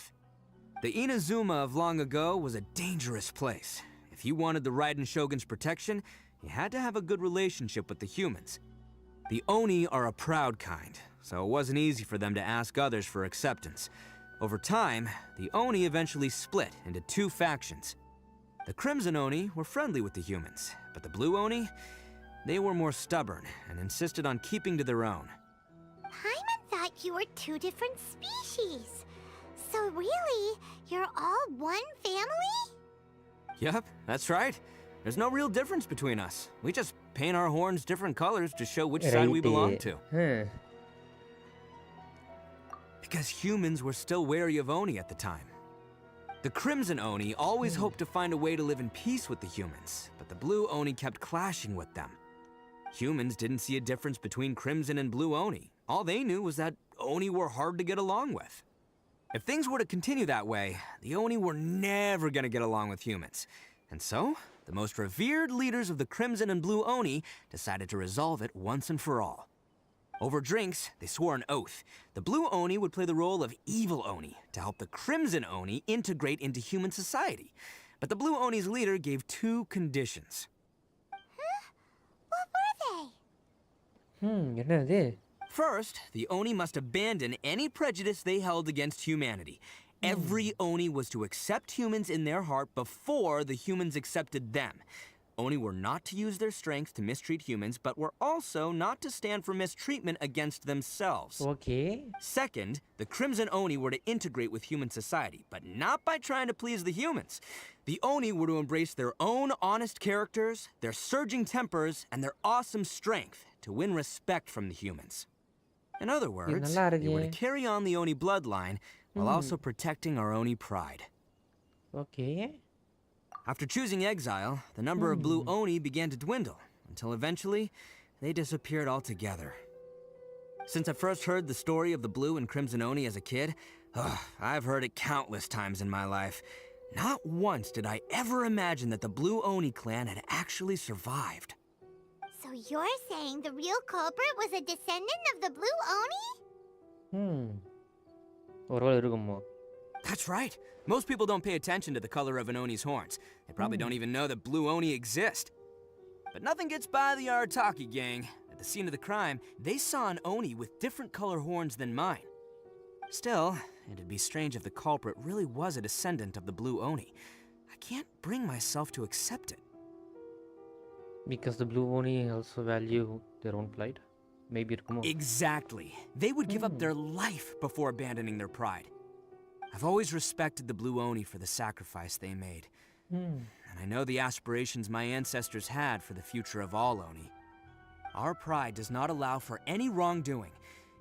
The Inazuma of long ago was a dangerous place. If you wanted the Raiden Shogun's protection, you had to have a good relationship with the humans. The Oni are a proud kind, so it wasn't easy for them to ask others for acceptance. Over time, the Oni eventually split into two factions. The Crimson Oni were friendly with the humans, but the Blue Oni, they were more stubborn and insisted on keeping to their own. Paimon thought you were two different species. So really, you're all one family? Yep, that's right. There's no real difference between us. We just paint our horns different colors to show which side we belong to. Because humans were still wary of Oni at the time. The Crimson Oni always hoped to find a way to live in peace with the humans, but the Blue Oni kept clashing with them. Humans didn't see a difference between Crimson and Blue Oni. All they knew was that Oni were hard to get along with. If things were to continue that way, the Oni were never going to get along with humans. And so, the most revered leaders of the Crimson and Blue Oni decided to resolve it once and for all. Over drinks, they swore an oath. The Blue Oni would play the role of evil Oni to help the Crimson Oni integrate into human society. But the Blue Oni's leader gave two conditions. What were they? என்னது? First, the Oni must abandon any prejudice they held against humanity. Every Oni was to accept humans in their heart before the humans accepted them. Oni were not to use their strength to mistreat humans, but were also not to stand for mistreatment against themselves. Okay. Second, the Crimson Oni were to integrate with human society, but not by trying to please the humans. The Oni were to embrace their own honest characters, their surging tempers, and their awesome strength to win respect from the humans. In other words, they were to carry on the Oni bloodline while also protecting our Oni pride. Okay. After choosing exile, the number of blue Oni began to dwindle, until eventually, they disappeared altogether. Since I first heard the story of the blue and crimson Oni as a kid, I've heard it countless times in my life. Not once did I ever imagine that the blue Oni clan had actually survived. So you're saying the real culprit was a descendant of the blue Oni? That's right. Most people don't pay attention to the color of an Oni's horns. They probably don't even know that blue Oni exist. But nothing gets by the Arataki gang. At the scene of the crime, they saw an Oni with different color horns than mine. Still, it'd be strange if the culprit really was a descendant of the blue Oni. I can't bring myself to accept it. Because the blue Oni also value their own pride? Maybe Exactly. They would give up their life before abandoning their pride. I've always respected the blue Oni for the sacrifice they made. And I know the aspirations my ancestors had for the future of all Oni. Our pride does not allow for any wrongdoing.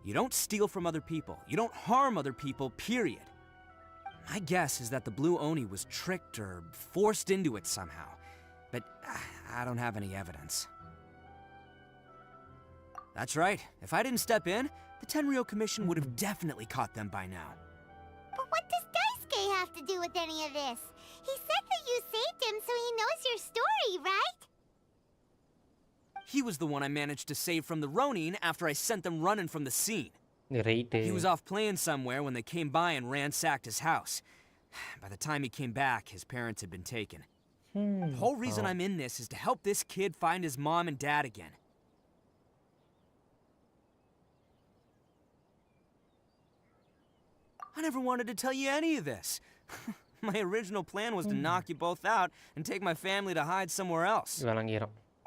You don't steal from other people. You don't harm other people, period. My guess is that the blue Oni was tricked or forced into it somehow. But I don't have any evidence. That's right. If I didn't step in, the Tenryou Commission would have definitely caught them by now. But what does Daisuke have to do with any of this? He said that you saved him so he knows your story, right? He was the one I managed to save from the Ronin after I sent them running from the scene. Right. He was off playing somewhere when they came by and ransacked his house. By the time he came back, his parents had been taken. The whole reason I'm in this is to help this kid find his mom and dad again. I never wanted to tell you any of this. My original plan was to knock you both out and take my family to hide somewhere else.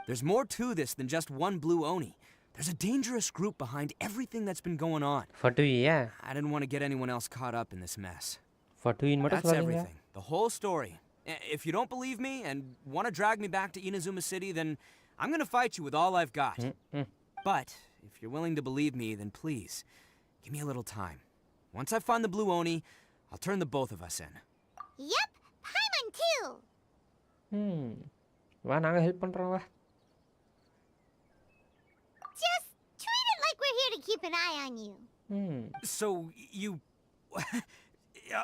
There's more to this than just one blue Oni. There's a dangerous group behind everything that's been going on. I didn't want to get anyone else caught up in this mess. That's everything. The whole story. If you don't believe me and want to drag me back to Inazuma City, then I'm going to fight you with all I've got. But if you're willing to believe me, then please, give me a little time. Once I find the blue Oni, I'll turn the both of us in. Yep, Paimon too. Just treat it like we're here to keep an eye on you. So, you...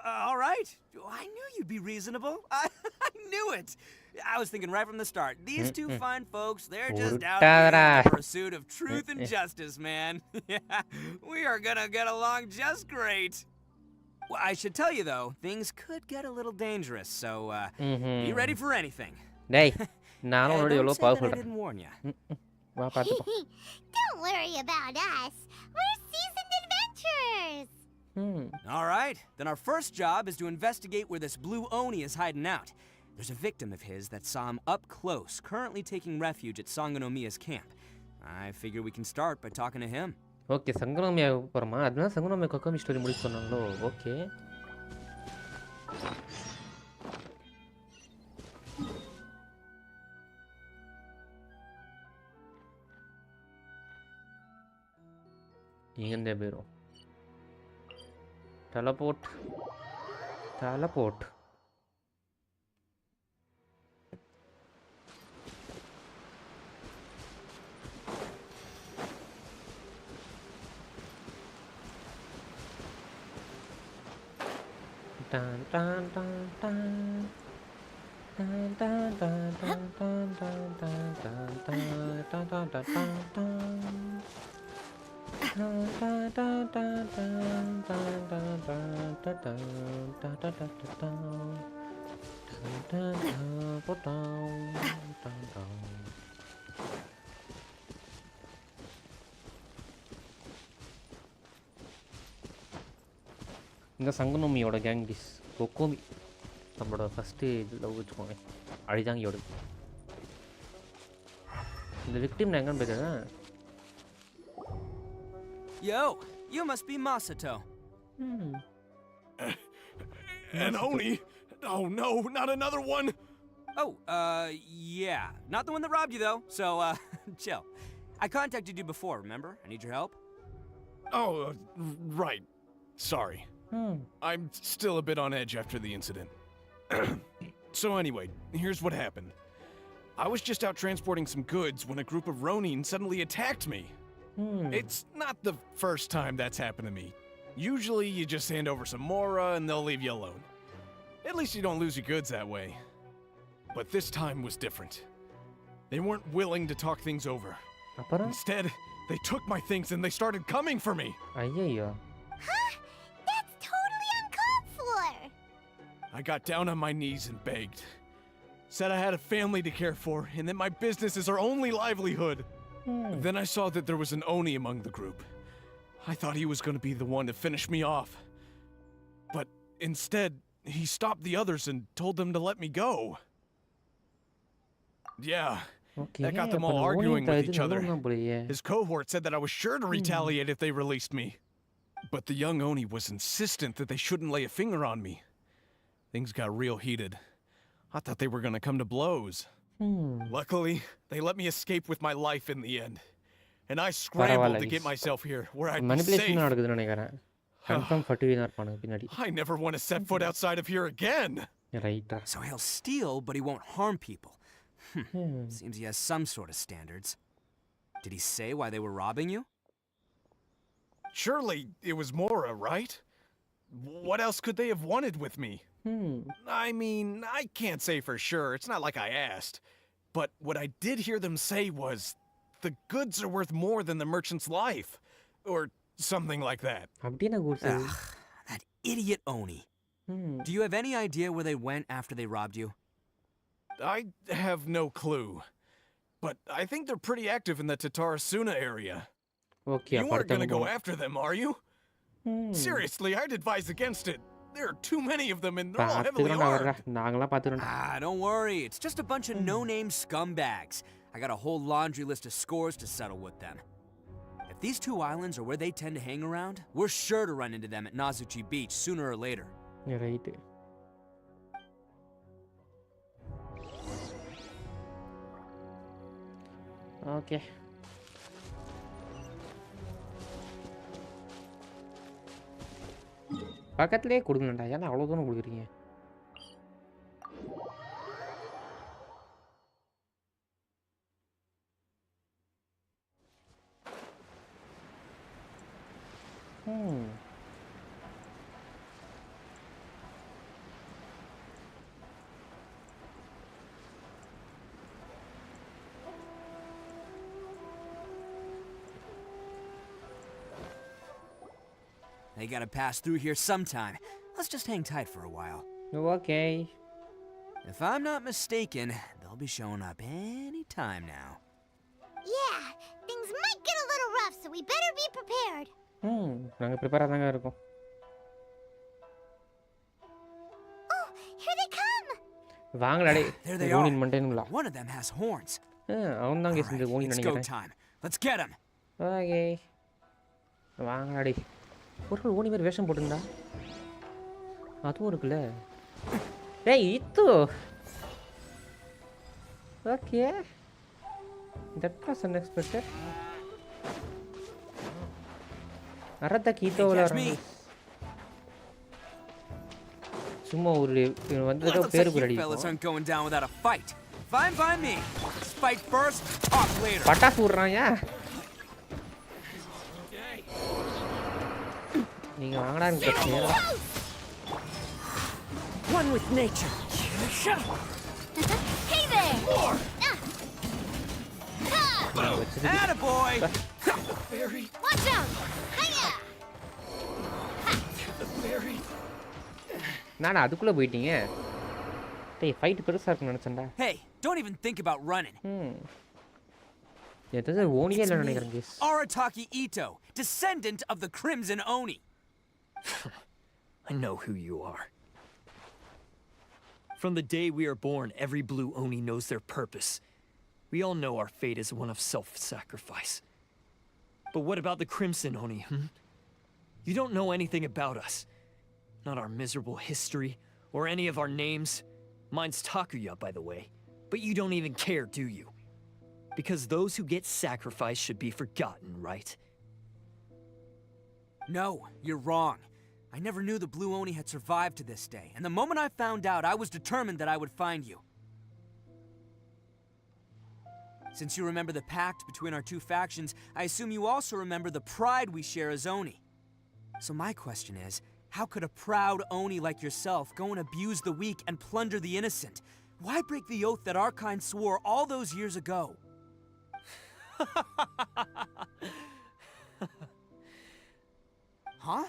all right. I knew you'd be reasonable. I knew it. I was thinking right from the start. These two fine folks, they're just out here in the pursuit of truth and justice, man. Yeah, we are gonna get along just great. Well, I should tell you, though, things could get a little dangerous, so be ready for anything. Don't say that I didn't warn you. Don't worry about us. We're seasoned adventurers. All right, then our first job is to investigate where this blue Oni is hiding out. There's a victim of his that saw him up close, currently taking refuge at Sangonomiya's camp. I figure we can start by talking to him. Okay, Sangonomiya போறோமா? அதனால Sangonomiya Kokomi story முடிச்சு சொன்னாங்களோ? Okay. இங்க போயிரும். Teleport. Dun dun dun dun. Dun dun dun dun dun dun dun dun dun dun dun dun dun. இந்த சங்கனோமியோட gang டிஸ் கொக்கோமி நம்மளோட first love வச்சுக்கோங்க அழிதாங்கியோட இந்த விக்டிம் நான் எங்கன்னு போயிட்டேனா? Yo, you must be Masato. An Oni? Oh no, not another one! Oh, yeah. Not the one that robbed you, though, so, chill. I contacted you before, remember? I need your help. Oh, right. Sorry. I'm still a bit on edge after the incident. So anyway, here's what happened. I was just out transporting some goods when a group of Ronin suddenly attacked me. It's not the first time that's happened to me. Usually you just hand over some Mora and they'll leave you alone. At least you don't lose your goods that way. But this time was different. They weren't willing to talk things over. அப்புறம் Instead, they took my things and they started coming for me. ஐயையோ. Huh? That's totally uncalled for. I got down on my knees and begged. Said I had a family to care for and that my business is our only livelihood. Then I saw that there was an Oni among the group. I thought he was going to be the one to finish me off. But instead, he stopped the others and told them to let me go. Yeah, okay. that got them அப்ப all அந்த arguing onion with இது each other. நல்லவன் போலயே. His cohort said that I was sure to retaliate if they released me. But the young Oni was insistent that they shouldn't lay a finger on me. Things got real heated. I thought they were going to come to blows. Luckily, they let me escape with my life in the end. And I scrambled to get myself here, where I'd be மனிபுலேஷன் safe. நடக்குதுன்னு நினைக்கிறேன். Confirm ஃபட்டுவினா இருப்பானுங்க பின்னாடி. I never want to set foot outside of here again. ரைட்டா. So he'll steal, but he won't harm people. Seems he has some sort of standards. Did he say why they were robbing you? Surely it was Mora, right? What else could they have wanted with me? I mean, I can't say for sure. It's not like I asked. But what I did hear them say was, the goods are worth more than the merchant's life. Or something like that. அப்படியே goods. That idiot Oni. Do you have any idea where they went after they robbed you? I have no clue. But I think they're pretty active in the Tatarasuna area. Okay. You aren't going to go after them, are you? Seriously, I'd advise against it. There are too many of them and they're all heavily armed. நாங்களாம் பார்த்துறோம். Don't worry. It's just a bunch of no-name scumbags. I got a whole laundry list of scores to settle with them. If these two islands are where they tend to hang around, we're sure to run into them at Nazuchi Beach sooner or later. Right. Okay. பக்கத்துலயே கொடுங்கடா. ஏன்னா அவ்வளவு தூரம் கொடுக்குறீங்க? They gotta pass through here sometime. Let's just hang tight for a while. Okay. If I'm not mistaken, they'll be showing up any time now. Yeah, things might get a little rough, so we better be prepared. நாங்க ப்ரிப்பேரா தாங்க இருக்கோம். Oh, here they come. வாங்கடா டேய். There they ஓனின் are. மண்டேனுங்களா? One of them has horns. அவன் தான் case இந்த ஓனின் It's go நினைக்கிறேன். time. Let's get him. Okay. வாங்கடா டேய். ஒரு ஓனி மாதிரி வேஷம் போட்டுங்கடா. அதுவும் இருக்குல்ல. டேய் இத்து. Okay. That was unexpected. Arataki Itto விளையாடுறாங்க. சும்மா ஒரு வந்ததுக்கு பேரு கூட அடிக்கும். Fellas aren't going down without a fight. Fine by me. Fight first, talk later. பட்டாசு விடுறாங்க. நீங்க வாங்கடா எனக்கு பிரச்சனை. One with nature. Hey there! Attaboy! Watch out! Hiya! நானா அதுக்குள்ள போயிட்டீங்க? டேய் ஃபைட் பெருசா இருக்குன்னு நினைச்சேன்டா. Hey, don't even think about running. ஏதோ ஓனியே இல்ல நினைக்கிறேன் case. Arataki Itto, descendant of the Crimson Oni. I know who you are. From the day we are born, every blue Oni knows their purpose. We all know our fate is one of self-sacrifice. But what about the Crimson Oni, You don't know anything about us. Not our miserable history, or any of our names. Mine's Takuya, by the way. But you don't even care, do you? Because those who get sacrificed should be forgotten, right? No, you're wrong. I never knew the Blue Oni had survived to this day, and the moment I found out, I was determined that I would find you. Since you remember the pact between our two factions, I assume you also remember the pride we share as Oni. So my question is, how could a proud Oni like yourself go and abuse the weak and plunder the innocent? Why break the oath that our kind swore all those years ago? Huh?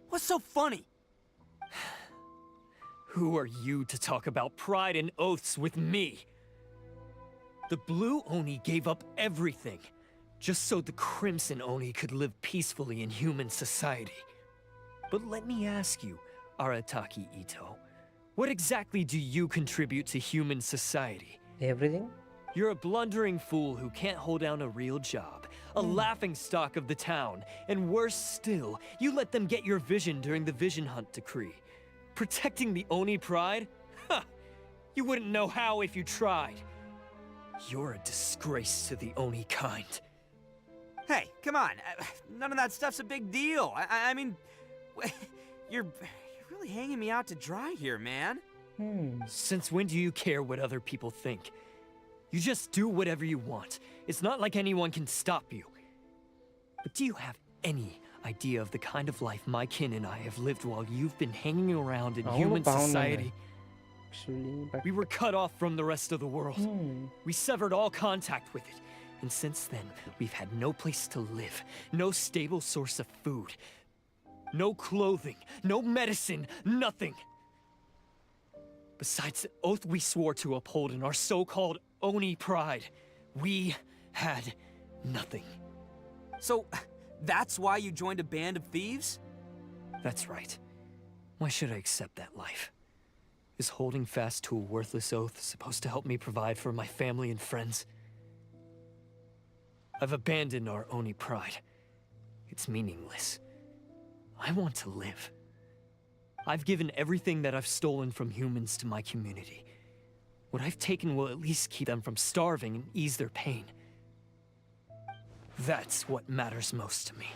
What's so funny? Who are you to talk about pride and oaths with me? The Blue Oni gave up everything, just so the Crimson Oni could live peacefully in human society. But let me ask you, Arataki Itto, what exactly do you contribute to human society? Everything? You're a blundering fool who can't hold down a real job, a laughingstock of the town, and worse still, you let them get your vision during the Vision Hunt decree. Protecting the Oni pride? Ha! You wouldn't know how if you tried. You're a disgrace to the Oni kind. Hey, come on. None of that stuff's a big deal. I mean, you're really hanging me out to dry here, man. Since when do you care what other people think? You just do whatever you want. It's not like anyone can stop you. But do you have any idea of the kind of life my kin and I have lived while you've been hanging around in human society? We were cut off from the rest of the world. We severed all contact with it. And since then, we've had no place to live, no stable source of food, no clothing, no medicine, nothing. Besides the oath we swore to uphold in our so-called Oni pride, we had nothing. So, that's why you joined a band of thieves? That's right. Why should I accept that life? Is holding fast to a worthless oath supposed to help me provide for my family and friends? I've abandoned our Oni pride. It's meaningless. I want to live. I've given everything that I've stolen from humans to my community. What I've taken will at least keep them from starving and ease their pain. That's what matters most to me.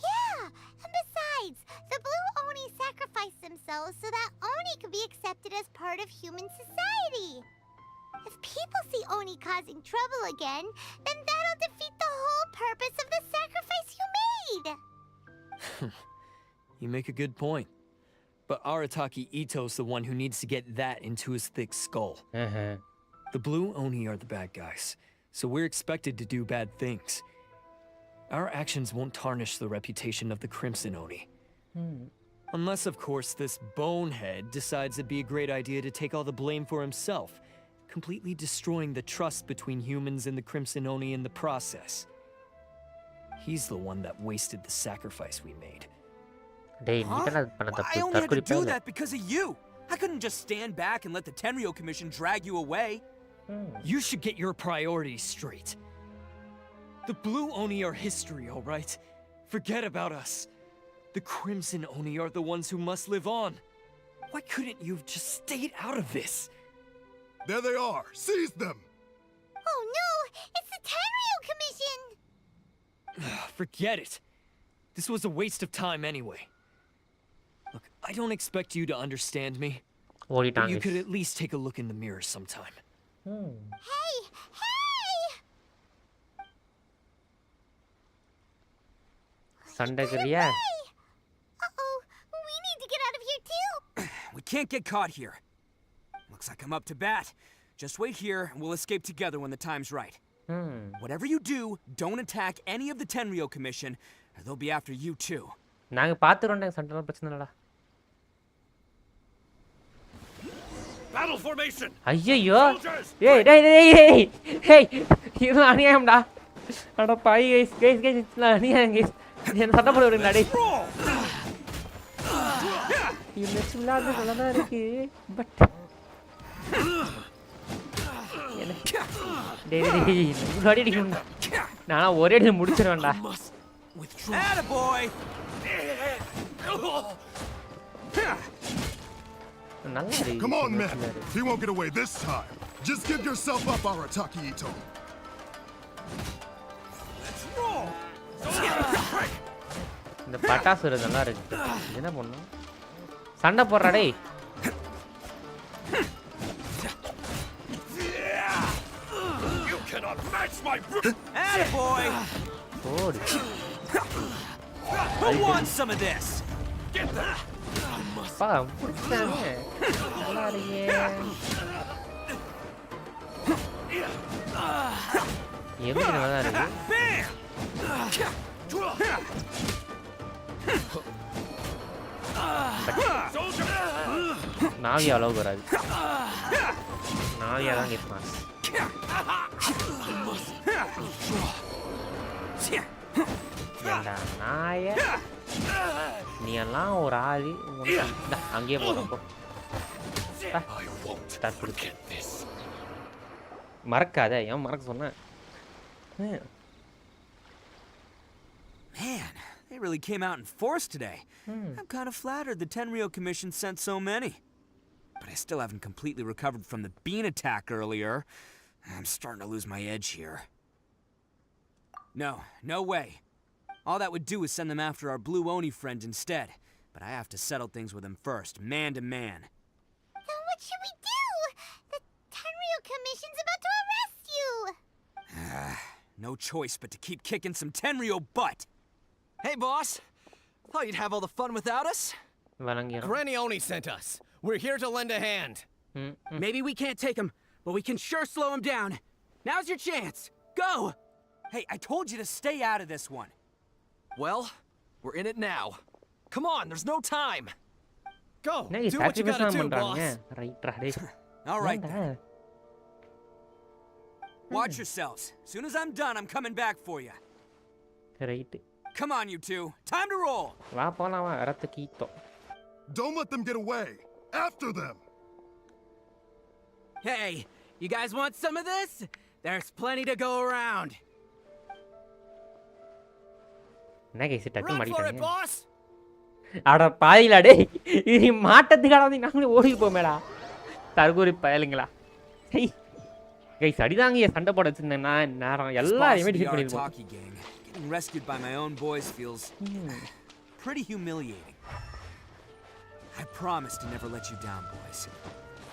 Yeah, and besides, the Blue Oni sacrificed themselves so that Oni could be accepted as part of human society. If people see Oni causing trouble again, then that'll defeat the whole purpose of the sacrifice you made! You make a good point. But Arataki Itto's the one who needs to get that into his thick skull. The Blue Oni are the bad guys, so we're expected to do bad things. Our actions won't tarnish the reputation of the Crimson Oni. Unless, of course, this bonehead decides it'd be a great idea to take all the blame for himself, completely destroying the trust between humans and the Crimson Oni in the process. He's the one that wasted the sacrifice we made. டேய் நீ தான பண்ண I தப்பு only had to தற்கொலை do பண்ணல that because of you. I couldn't just stand back and let the Tenryo Commission drag you away. You should get your priorities straight. The Blue Oni are history, all right? Forget about us. The Crimson Oni are the ones who must live on. Why couldn't you have just stayed out of this? There they are! Seize them! Oh no! It's the Tenryo Commission! Forget it. This was a waste of time anyway. Look, I don't expect you to understand me, but ஓடிட்டாங்க you could at least take a look in the mirror sometime. Hey! Hey! சண்டைக்குறியா Uh-oh, we need to get out of here too! We can't get caught here. Looks like I'm up to bat. Just wait here and we'll escape together when the time's right. Whatever you do, don't attack any of the Tenryo Commission, or they'll be after you too. நாங்க பாத்துறோம்டா சண்டைலாம் பிரச்சனை இல்லடா Battle formation! ஐயோ ஏய் டேய் டேய் ஏய் ஏய் இது அநியாயம்டா அட பாய் गाइस இது அநியாயம் गाइस என்ன சண்டை போட வரீங்களா டேய் இது நெக்ஸ்ட் விளையாடுறது நல்லா தான் இருக்கு பட் இவ்வளோ அடி அடிக்கணும்டா. நான் ஒரே அடி முடிச்சிருவேன்டா. Attaboy! நல்லா இருக்கு. Come on, man. He won't get away this time. Just give yourself up, Arataki Itto. Let's roll! இந்த பட்டாசு நல்லா இருக்கு. என்ன பண்ணும்? சண்டை போடுறா டேய். You cannot match my Attaboy! ஓடு. Who wants some of this? Get that. பா புடிச்சானே. நல்லா இருக்கே. எப்படி நல்லா இருக்கு? நாவி அளவுக்கு வராது. நாவியா தான் கேட்பான். ஏண்டா நாய, நீ எல்லாம் ஒரு ஆளு. அங்கேயே போறப்போ மறக்காத. ஏன் மறக்க சொன்ன? Man, they really came out in force today. I'm kind of flattered the Tenryou Commission sent so many. But I still haven't completely recovered from the bean attack earlier. I'm starting to lose my edge here. No way. All that would do is send them after our Blue Oni friend instead. But I have to settle things with him first, man to man. Then what should we do? The Tenryou Commission's about to arrest you! No choice but to keep kicking some Tenryou butt! Hey, boss! Thought you'd have all the fun without us? வணங்கிடும். Granny Oni sent us. We're here to lend a hand. Maybe we can't take him, but we can sure slow him down. Now's your chance. Go! Hey, I told you to stay out of this one. Well, we're in it now. Come on, there's no time. Go, என்ன do what you gotta sacrifice do, பண்றாங்க? boss. ரைட்ரா டேய். All right, then. Watch yourselves. As soon as I'm done, I'm coming back for you. Right. Come on, you two. Time to roll. வா போலாம் வா. Arataki Itto. Don't let them get away. After them. Hey, you guys want some of this? There's plenty to go around. என்ன case டக்கு Run for it, மாட்டிட்டாங்க. boss! அட பாயிலா டேய். இது மாட்டத்துக்காக வந்து நாங்களே ஓடி போமேடா. தர்கூரி பயலுங்களா. ஹேய். கைஸ் அடிதாங்க சண்டை போட வச்சிருந்தேன் நான் நேரம் எல்லாரையும் டிஃபீட் பண்ணிருப்போம். Arataki gang. Getting rescued by my own boys feels pretty humiliating. I promise to never let you down, boys.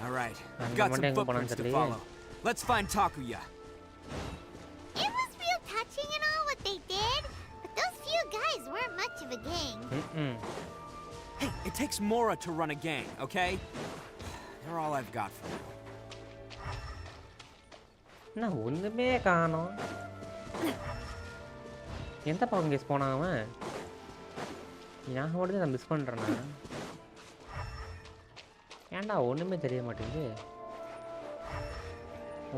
All right, I've got some footprints to follow. Let's find Takuya. It was real touching and all what they did, but those few guys weren't much of a gang. Hey, it takes Mora to run a gang, okay? They're all I've got for now. நான் ஒண்ணுமே காணோம். எந்த பக்கம் case போனான் அவன்? நான் ஓடுது நான் மிஸ் பண்றேனா? ஏன்டா ஒண்ணுமே தெரிய மாட்டேங்குது.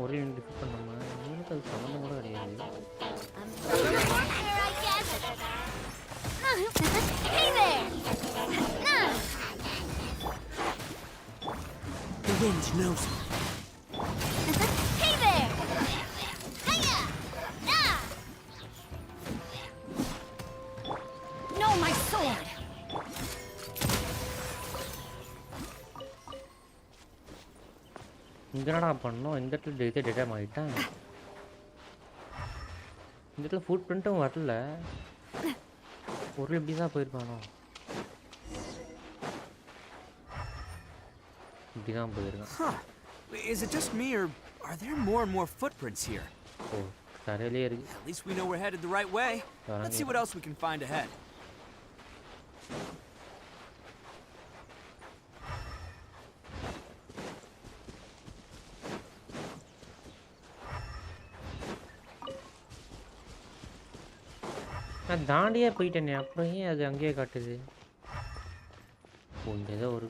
ஒரு டிஃபீட் பண்ணோமா? எனக்கு அது சம்மந்தம் கூட கிடையாது. Hey there! The wind knows me. Hey there! Hiya! Nah! No, my sword! இங்க என்னடா பண்ணோம்? இந்த இடத்துல டேட்டா மாறிட்டான். இந்த இடத்துல ஃபுட் பிரிண்ட்டும் வரல. ஒரு இப்படி தான் போயிருப்பானோ? இப்படி தான் போயிருக்கான். Is it just me, or are there more and more footprints here? ஓ தரையிலே இருக்கு. At least we know we're headed the right way. Let's see what else we can find ahead. நான் தாண்டியே போயிட்டேனே, அப்புறம் ஏன் அது அங்கேயே காட்டுது? இங்கே ஏதோ ஒரு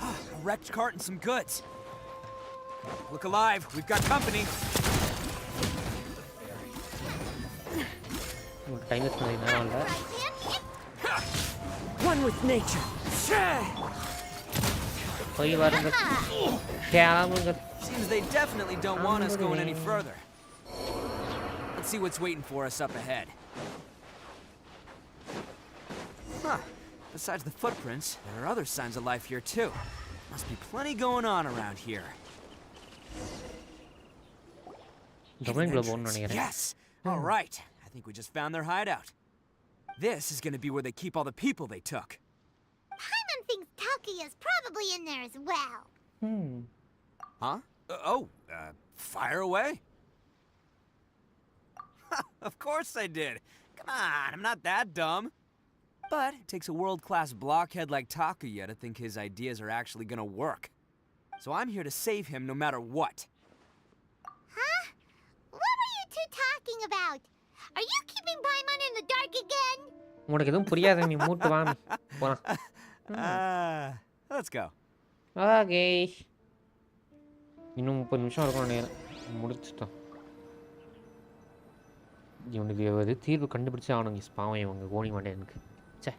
A wrecked cart and some goods. Look alive, we've got company. Time waste பண்ணி நேரம் இல்லை. One with nature. போய் வாருங்க கிளம்புங்க Seems they definitely don't want us going any further. Let's see what's waiting for us up ahead. Huh. Besides the footprints, there are other signs of life here too. Must be plenty going on around here. Yes! Alright. I think we just found their hideout. This is gonna be where they keep all the people they took. Paimon thinks Takuya's probably in there as well. Huh? Fire away? Of course I did. Come on, I'm not that dumb. But it takes a world-class blockhead like Takuya to think his ideas are actually gonna work. So I'm here to save him no matter what. Huh? What are you two talking about? Are you keeping Paimon in the dark again? உனக்கு எதுவும் புரியாத நீ மூட்டு வா போலாம் Let's go. Okay இன்னும் 30 நிமிஷம் இருக்கும் நினைக்கிறேன் முடிச்சிட்டோம் இவனுக்கு ஒரு தீர்வு கண்டுபிடிச்சே ஆகணும் பாவம் இவங்க கோணி மாட்டேன் எனக்கு சே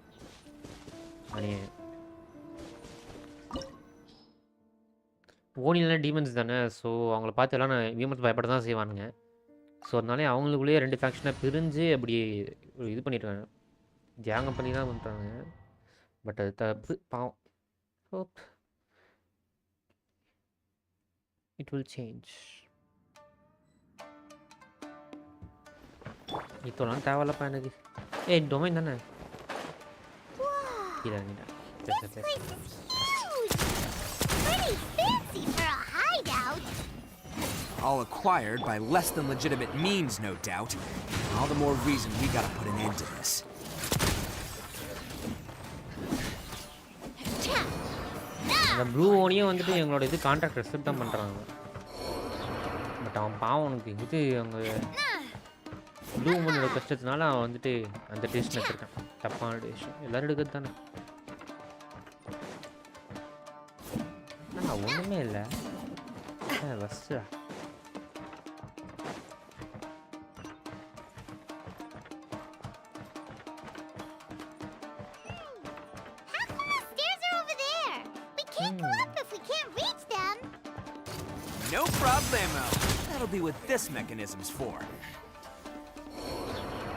ஓனிலாம் டீமன்ஸ் தானே ஸோ அவங்கள பார்த்து எல்லாம் விமர்சனம் பயப்பட தான் செய்வானுங்க ஸோ அதனாலே அவங்களுக்குள்ளேயே 2 ஃபேக்ஷனாக பிரிஞ்சு அப்படி இது பண்ணிடுறாங்க தியாகம் பண்ணி தான் பண்ணுறாங்க பட் அது தப்பு பாவம் ஹோப் it will change இதெல்லாம் தேவையில்லப்பா எனக்கு ஏய் டொமைன் தானே கீழே இறங்கிட்டேன் Pretty fancy for a hideout. All acquired by less than legitimate means, no doubt. All the more reason we gotta put an end to this. அந்த ப்ளூ ஓனியும் வந்துட்டு எங்களோட இது கான்ட்ராக்ட் ரெஸ்பெக்ட் தான் பண்ணுறாங்க பட் அவன் பாவம் உனக்கு இது அவங்க ப்ளூ ஓனியோட கஷ்டத்தினால அவன் வந்துட்டு அந்த டெசிஷன் எடுத்துருக்கான் தப்பான டெசிஷன் எல்லோரும் எடுக்கிறது தானே ஒன்றுமே இல்லை பஸ்ஸா No problemo. That'll be what this mechanism's for.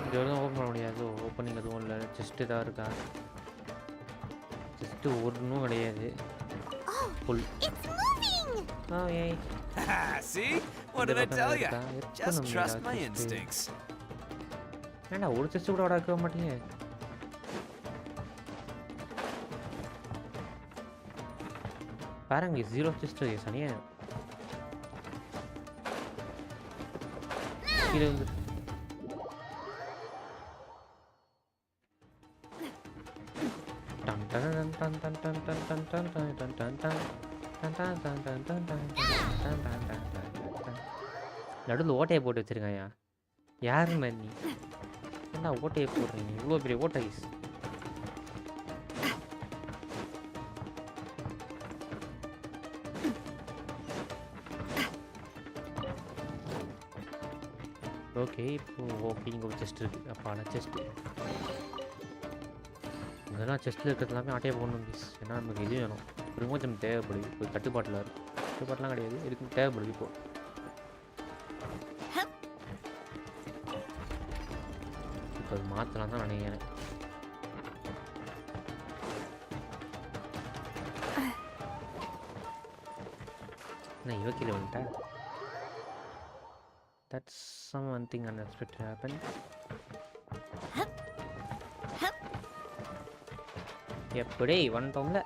இது எதுவும் ஓப்பன் பண்ண முடியாது ஓப்பனிங் எதுவும் இல்லை ஜஸ்ட் இதாக இருக்கா ஜஸ்ட்டு ஒன்றும் கிடையாது full See? What did I tell you? Just trust my instincts. ஏண்டா ஒரு செஸ்ட் கூட வளர்க்க மாட்டீங்க பாருங்க 0 செஸ்ட் சனியா கீழே வந்து நடுவில் ஓட்டையை போட்டு வச்சிருக்காயா யாரு நீ என்ன ஓட்டையை போடுறீங்க இவ்வளோ பெரிய ஓட்டை ஓகே இப்போ ஓகே இங்கே ஒரு செஸ்ட் இருக்குது அப்பாடா செஸ்ட்டு இதெல்லாம் செஸ்ட்டில் இருக்கிறது எல்லாமே ஆட்டையை போடணும் ப்ளீஸ் ஏன்னா நமக்கு இது வேணும் விமோச்சனம் தேவைப்படுது இப்போ கட்டுப்பாட்டில் இருக்குது கட்டுப்பாட்டெலாம் கிடையாது எதுக்கும் தேவைப்படுது இப்போ இப்போ அது மாற்றலாம் தான் நினைக்கிறேன் நான் யோக்கியில் வந்துட்டேன் That's one thing unexpected happened. எப்படி வந்துட்டோம்ல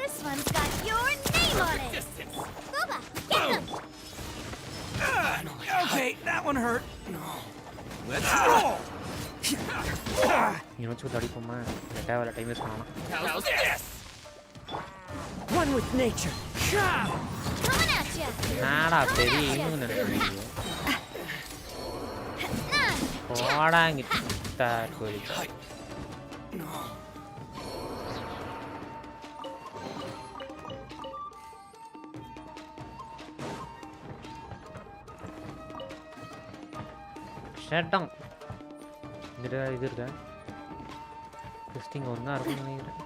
This one's got your name on it. Booba, get them. Okay, that one hurt. Let's roll. You know what அடிப்போமா தேவையில்ல டைம் வேஸ்ட் பண்ணலாம் How's this? One with nature. Coming at you. நாடா பெரிய இன்னும் நினைக்கிறீங்க போடாங்கிட்ட கோழி shut down இது இருக்கா testing ஒன்றா இருக்கும்னு நினைக்கிறேன்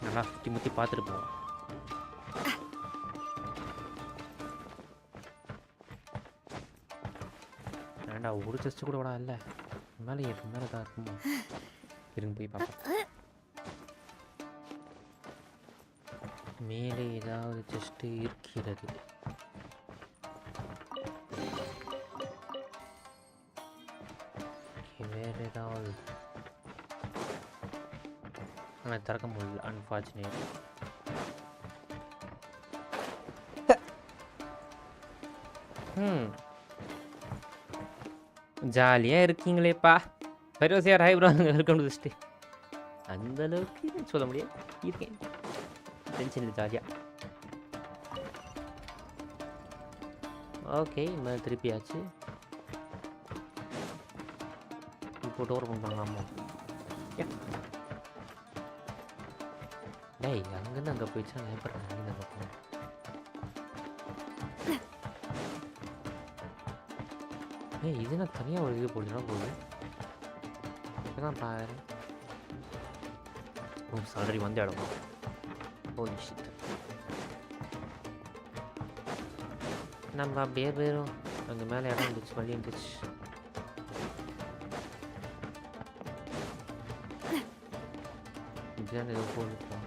நல்லா சுற்றி முற்றி பார்த்துட்டு போவோம் ஏண்டா ஒரு செஸ்ட் கூட விடா இல்லை மேலே மேலே தான் இருக்குமா இருங்க போய் பார்ப்போம் மேலே ஏதாவது செஸ்ட் இருக்கிறது வேறு ஏதாவது ஆனால் திறக்க முடியல அன்ஃபார்ச்சுனேட் ஜாலியாக இருக்கீங்களேப்பா பரோசியார் ஹைப்ரோ வெல்கம் டு ஸ்டே அந்த அளவுக்கு சொல்ல முடியாது இருக்கேன் டென்ஷன் இல்லை ஜாலியாக ஓகே இனிமேல் திருப்பியாச்சு இப்போ டோர் பண்ணலாமா டேய் அங்கேருந்து அங்கே போயிடுச்சா பயப்படுறேன் அங்கேருந்து அங்கே போகணும் ஏய் இது நான் தனியாக ஒரு இது போட்டுதான் போகுது இப்போ தான் பாரு ஆல்ரெடி வந்த இடமா ஓ ஷிட் நம்ம அப்படியே போயிடும் அங்கே மேலே இடம் இருந்துச்சு வழி இருந்துச்சு இதுதான் ஏதோ போயிருக்கோம்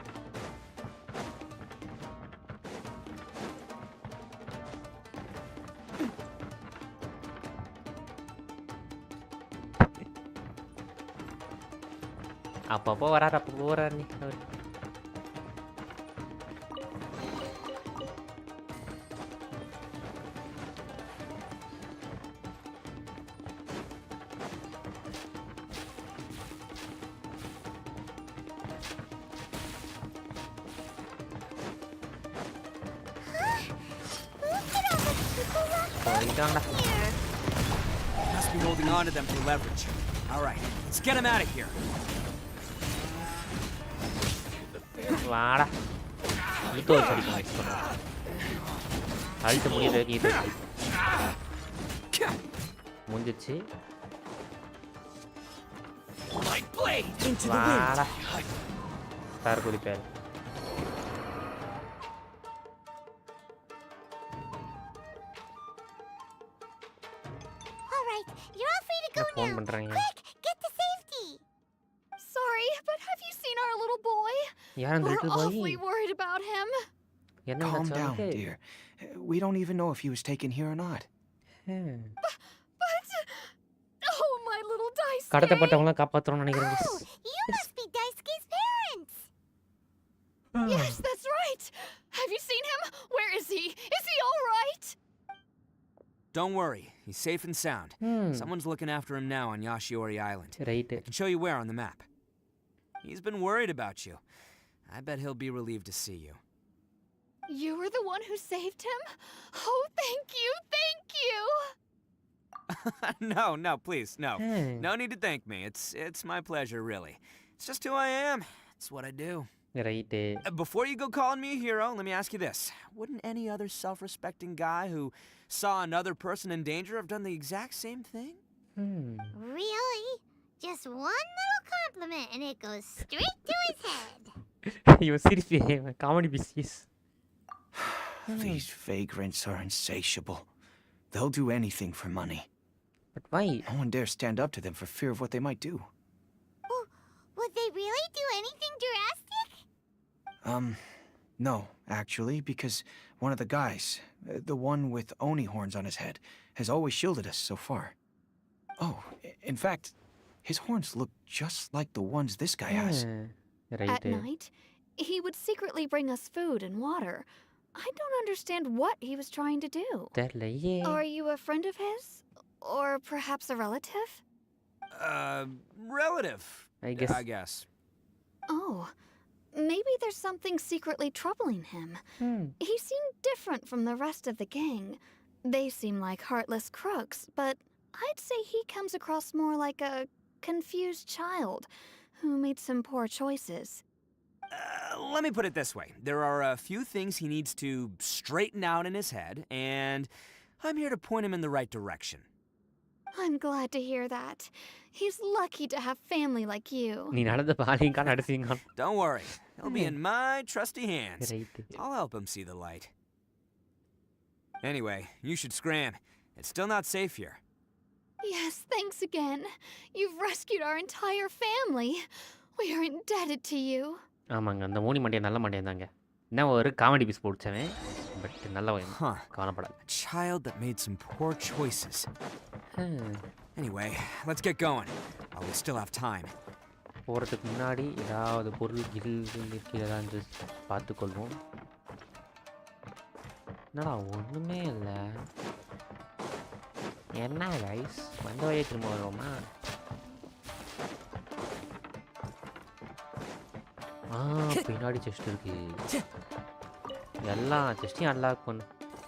அப்பப்போ வராரு அப்பப்போ வராரு நீ அவர் Must be holding on to them for leverage. All right, let's get him out of here. வாடா ஈட்டோ அடிக்கும் நெக்ஸ்ட் பண்ண அழுத்த முடியல ஈட்டோ முடிஞ்சிச்சு வாடா ஸ்டார் குடிப்பாரு ஃபோன் பண்றாங்க We're awfully worried about him. Calm down, dear. We don't even know if he was taken here or not. But oh, my little Daisuke. கடத்தப்பட்டவங்கள காப்பாத்தறோம்னு நினைக்கிறேன். You must be Daisuke's parents. Yes, that's right. Have you seen him? Where is he? Is he all right? Don't worry. He's safe and sound. Someone's looking after him now on Yashiori Island. Right. I can show you where on the map. He's been worried about you. I bet he'll be relieved to see you. You were the one who saved him? Oh, thank you, thank you! No, please, no. No need to thank me. It's my pleasure, really. It's just who I am. It's what I do. Right. Before you go calling me a hero, let me ask you this. Wouldn't any other self-respecting guy who saw another person in danger have done the exact same thing? Really? Just one little compliment and it goes straight to his head. You seriously comedy pieces. These vagrants are insatiable. They'll do anything for money. But why? No one dares stand up to them for fear of what they might do. Would they really do anything drastic? No, actually, because one of the guys, the one with Oni horns on his head, has always shielded us so far. Oh, in fact, his horns look just like the ones this guy has. Right. At night, he would secretly bring us food and water. I don't understand what he was trying to do. Are you a friend of his? Or perhaps a relative? Relative. I guess. Oh, Maybe there's something secretly troubling him. He seemed different from the rest of the gang. They seem like heartless crooks, but I'd say he comes across more like a confused child who made some poor choices. Let me put it this way. There are a few things he needs to straighten out in his head, and I'm here to point him in the right direction. I'm glad to hear that. He's lucky to have family like you. Don't worry. He'll be in my trusty hands. I'll help him see the light. Anyway, you should scram. It's still not safe here. Yes, thanks again. You've rescued our entire family. We are indebted to you. ஆமாங்க அந்த மூணி மண்டையை நல்ல மண்டையை தாங்க என்ன ஒரு comedy piece போடுச்சவன் but நல்ல கவலைப்படாது Child that made some poor choices. Anyway, let's get going. We still have time. போகிறதுக்கு முன்னாடி ஏதாவது பொருள் இருக்கிறதான்னு பார்த்துக்கொள்வோம் என்னடா ஒன்றுமே இல்லை என்ன கைஸ் வந்த வழியே திரும்ப வருவோமா பின்னாடி செஸ்ட் இருக்கு எல்லா செஸ்டையும் அன்லாக் பண்ணு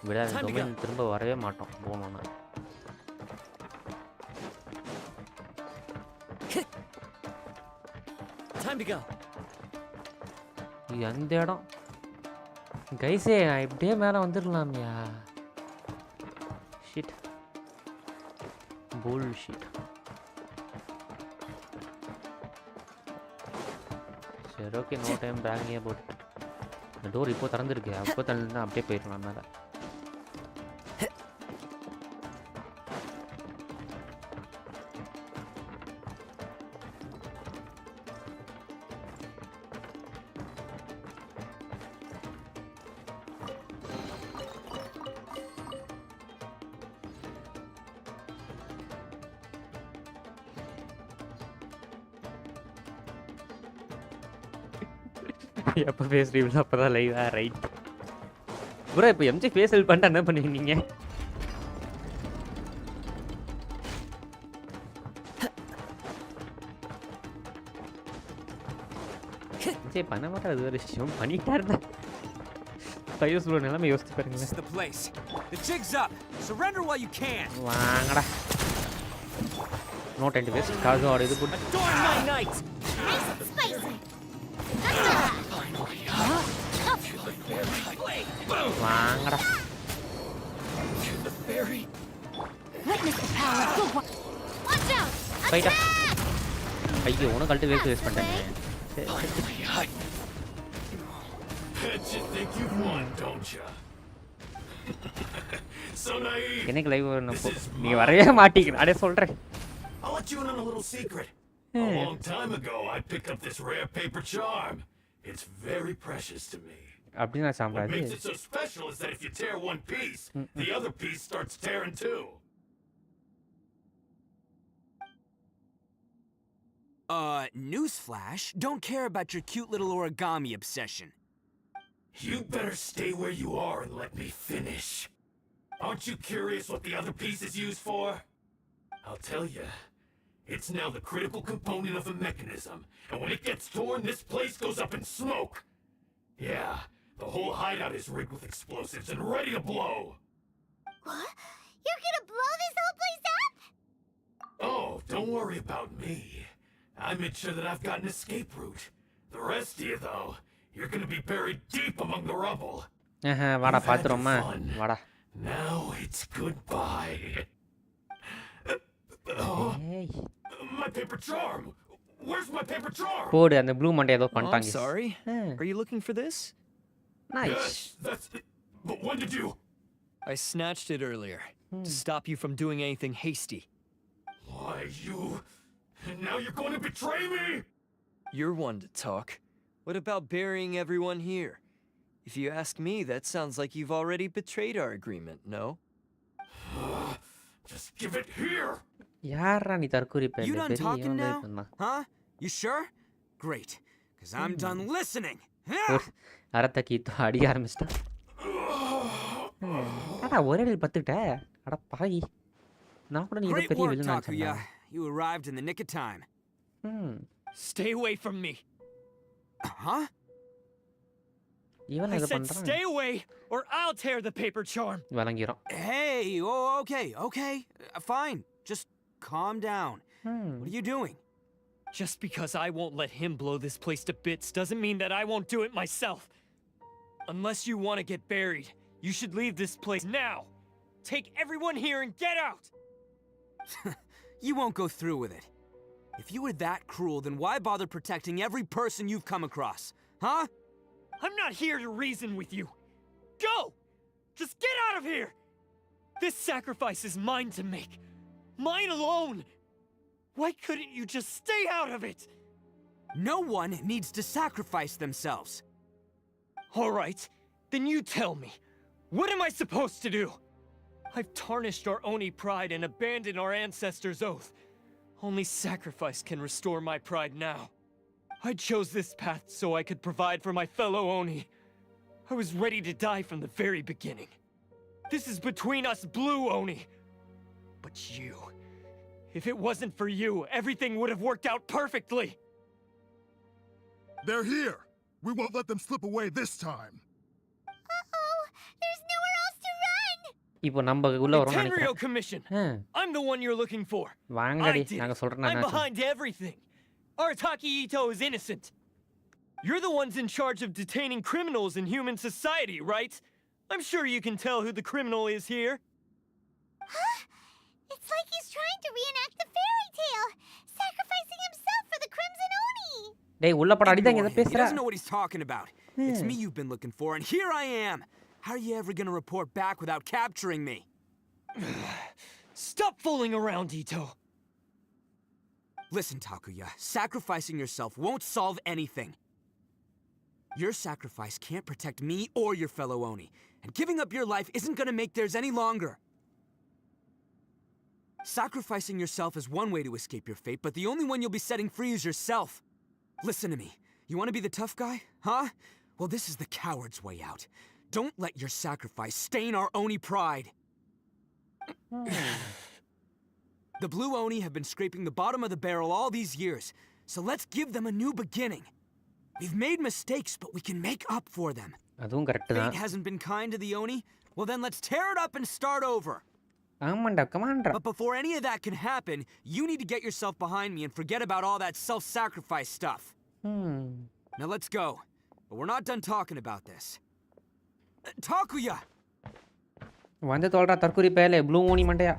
விட டொமைன் திரும்ப வரவே மாட்டோம் போனோம்னா இது அந்த இடம் கைஸே நான் இப்படியே மேலே வந்துடலாம்யா ஷிட் bullshit சரி okay no time banging about இந்த டோர் இப்போ திறந்துருக்கு அப்போ தள்ளினா அப்படியே போயிடலாம் மேலே எப்போ ஃபேஸ் ரிவீல் அப்போ தான் லைவா ரைட் ப்ரோ இப்போ எம்ஜி ஃபேஸ் ரிவீல் பண்ணிட்டு என்ன பண்ணுவீங்க எம்ஜி பண்ண மாட்டேன் அது ஒரு விஷயம் பண்ணிட்டா இருந்தேன் ஃபைவ் ப்ரோ நிலைமை யோசிச்சு பாருங்களேன் வாங்கடா நோ டைம் டு வேஸ்ட் காசோட இது போட்டு வாங்கடா போயிட்டா ஐயோ உனக்கு கழட்டு வேஸ்ட் பண்ணிட்டேங்க எனக்கு லைவ் வரணும் நீங்க வரவே மாட்டீங்க அடே சொல்றேன் I'll let you in on a little secret. A long time ago, I picked up this rare paper charm. It's very precious to me. What makes it so special is that if you tear one piece, the other piece starts tearing too. Newsflash, don't care about your cute little origami obsession. You'd better stay where you are and let me finish. Aren't you curious what the other piece is used for? I'll tell you. It's now the critical component of a mechanism, and when it gets torn, this place goes up in smoke. Yeah, the whole hideout is rigged with explosives and ready to blow. What? You're gonna blow this whole place up? Oh, don't worry about me. I made sure that I've got an escape route. The rest of you, though, you're gonna be buried deep among the rubble. வாடா பாத்துறோமா வாடா Now it's goodbye. My paper charm. Where's my paper charm? போடு அந்த blue Monday ஏதோ பண்ணிட்டாங்க. I'm sorry. Are you looking for this? Nice. Yes, that's it. But when did you? I snatched it earlier to stop you from doing anything hasty. Why you? Now you're going to betray me? You're one to talk. What about burying everyone here? If you ask me, that sounds like you've already betrayed our agreement, no? Just give it here. யாரா நீ தற்கூரி பேர் You done talking now? Huh? You sure? Great. Cuz I'm done listening. அரத்தக்கி அடிக்க ஆரம்பிச்சிட்டான். அட ஒரே அடி பத்துட்ட. அட பாவி. நான் கூட நீ ஏதோ பெரிய வில்லன் நினைச்சேன். You arrived in the nick of time. Stay away from me. Huh? இவன் I என்ன said பண்றான்? stay away or I'll tear the paper charm. வழங்கிறோம். Hey, okay. Fine. Just calm down. What are you doing? Just because I won't let him blow this place to bits doesn't mean that I won't do it myself. Unless you want to get buried, you should leave this place now. Take everyone here and get out! You won't go through with it. If you were that cruel, then why bother protecting every person you've come across? Huh? I'm not here to reason with you. Go! Just get out of here! This sacrifice is mine to make. Mine alone! Why couldn't you just stay out of it? No one needs to sacrifice themselves. Alright, then you tell me. What am I supposed to do? I've tarnished our Oni pride and abandoned our ancestors' oath. Only sacrifice can restore my pride now. I chose this path so I could provide for my fellow Oni. I was ready to die from the very beginning. This is between us blue Oni. But you... If it wasn't for you, everything would have worked out perfectly! They're here! We won't let them slip away this time! Uh-oh! There's nowhere else to run! இப்போ நம்ம உள்ள வரோம் Tenryo நினைக்கிறேன். Commission! I'm the one you're looking for. வாங்கடி I did நாங்க it. சொல்றேன் I'm என்னாச்சு. behind everything. Arataki Itto is innocent. You're the ones in charge of detaining criminals in human society, right? I'm sure you can tell who the criminal is here. Huh? It's like he's trying to reenact the fairy tale, sacrificing himself for the Crimson Oni. டேய் உள்ள போட அடிதான் இத He பேசுற. doesn't know what he's talking about. It's me you've been looking for, and here I am. How are you ever gonna report back without capturing me? Stop fooling around, Itto. Listen, Takuya, sacrificing yourself won't solve anything. Your sacrifice can't protect me or your fellow Oni, and giving up your life isn't gonna make theirs any longer. Sacrificing yourself is one way to escape your fate, but the only one you'll be setting free is yourself. Listen to me. You want to be the tough guy? Huh? Well, this is the coward's way out. Don't let your sacrifice stain our Oni pride. The blue Oni have been scraping the bottom of the barrel all these years, so let's give them a new beginning. We've made mistakes, but we can make up for them. அதுவும் correct தான். Fate hasn't been kind to the Oni? Well, then let's tear it up and start over. ஆமாண்டா கமாண்டா. But before any of that can happen, you need to get yourself behind me and forget about all that self-sacrifice stuff. Now let's go. But we're not done talking about this. Takuya! வந்து தோல்றா தற்குறி பேலே blue ஓனி மண்டையா.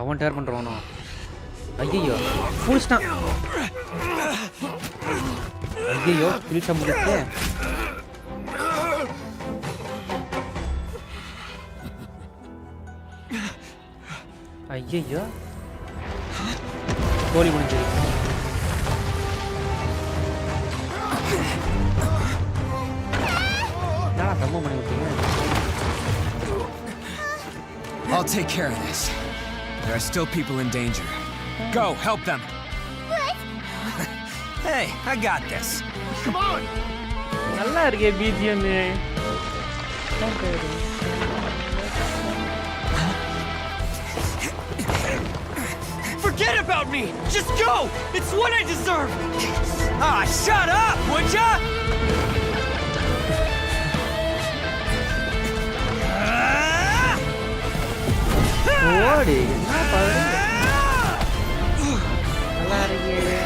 அவன் dare பண்றானோ. ஐயோ புடிச்சான். ஐயோ புடிச்ச முடிச்சே. ஐயோ கோலி முடிஞ்சது. நான் தம்ம பண்ணி விட்டீங்க. I'll take care of this. There are still people in danger. Go, help them. What? Hey, I got this. Come on! நல்லா இருக்கே BGM. Forget about me! Just go! It's what I deserve! Ah, shut up, would ya? ஓடி என்ன பாருங்க. நல்லா இருக்கே.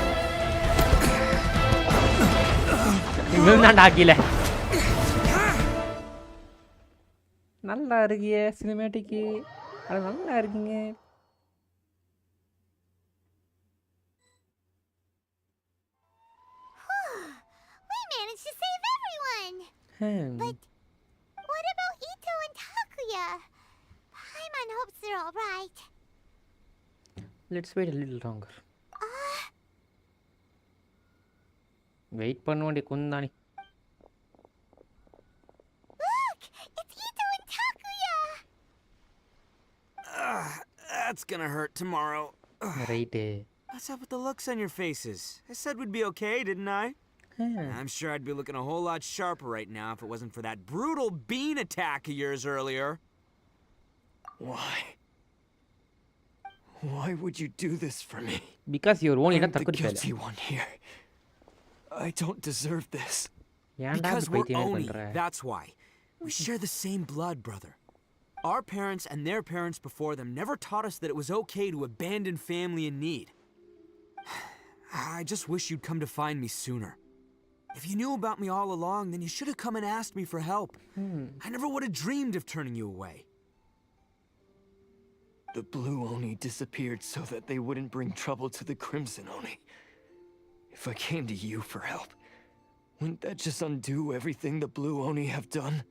இவன் தான் டாக்கில. நல்லா இருக்கே சினிமேட்டிக். அது நல்லா இருக்குங்க. We managed to save everyone. But what about Itto and Takuya? Paimon hopes they're all right. Let's wait a little longer. Wait பண்ணுவோண்டி குந்தானி. Look, it's Itto and Takuya. That's gonna hurt tomorrow. Right. What's up with the looks on your faces? I said we'd be okay, didn't I? I'm sure I'd be looking a whole lot sharper right now if it wasn't for that brutal bean attack of yours earlier. Why? Why would you do this for me? Because you're only I'm not the guilty one here. I don't deserve this. Because we're Oni, that's why. We share the same blood, brother. Our parents and their parents before them never taught us that it was okay to abandon family in need. I just wish you'd come to find me sooner. If you knew about me all along, then you should have come and asked me for help. I never would have dreamed of turning you away. The Blue Oni disappeared so that they wouldn't bring trouble to the Crimson Oni. If I came to you for help, wouldn't that just undo everything the Blue Oni have done?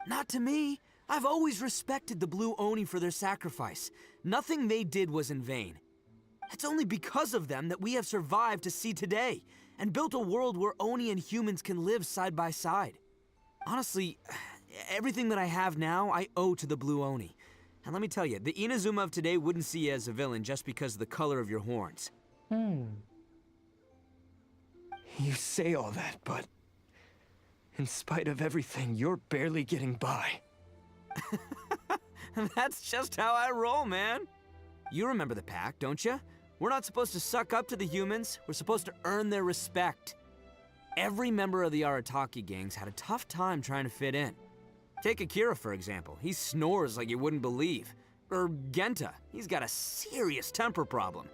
Not to me. I've always respected the Blue Oni for their sacrifice. Nothing they did was in vain. It's only because of them that we have survived to see today, and built a world where Oni and humans can live side by side. Honestly, everything that I have now, I owe to the Blue Oni. And let me tell you, the Inazuma of today wouldn't see you as a villain just because of the color of your horns. You say all that, but in spite of everything, you're barely getting by. That's just how I roll, man. You remember the pact, don't you? We're not supposed to suck up to the humans. We're supposed to earn their respect. Every member of the Arataki gangs had a tough time trying to fit in. Take Akira, for example. He snores like you wouldn't believe. Or Genta. He's got a serious temper problem.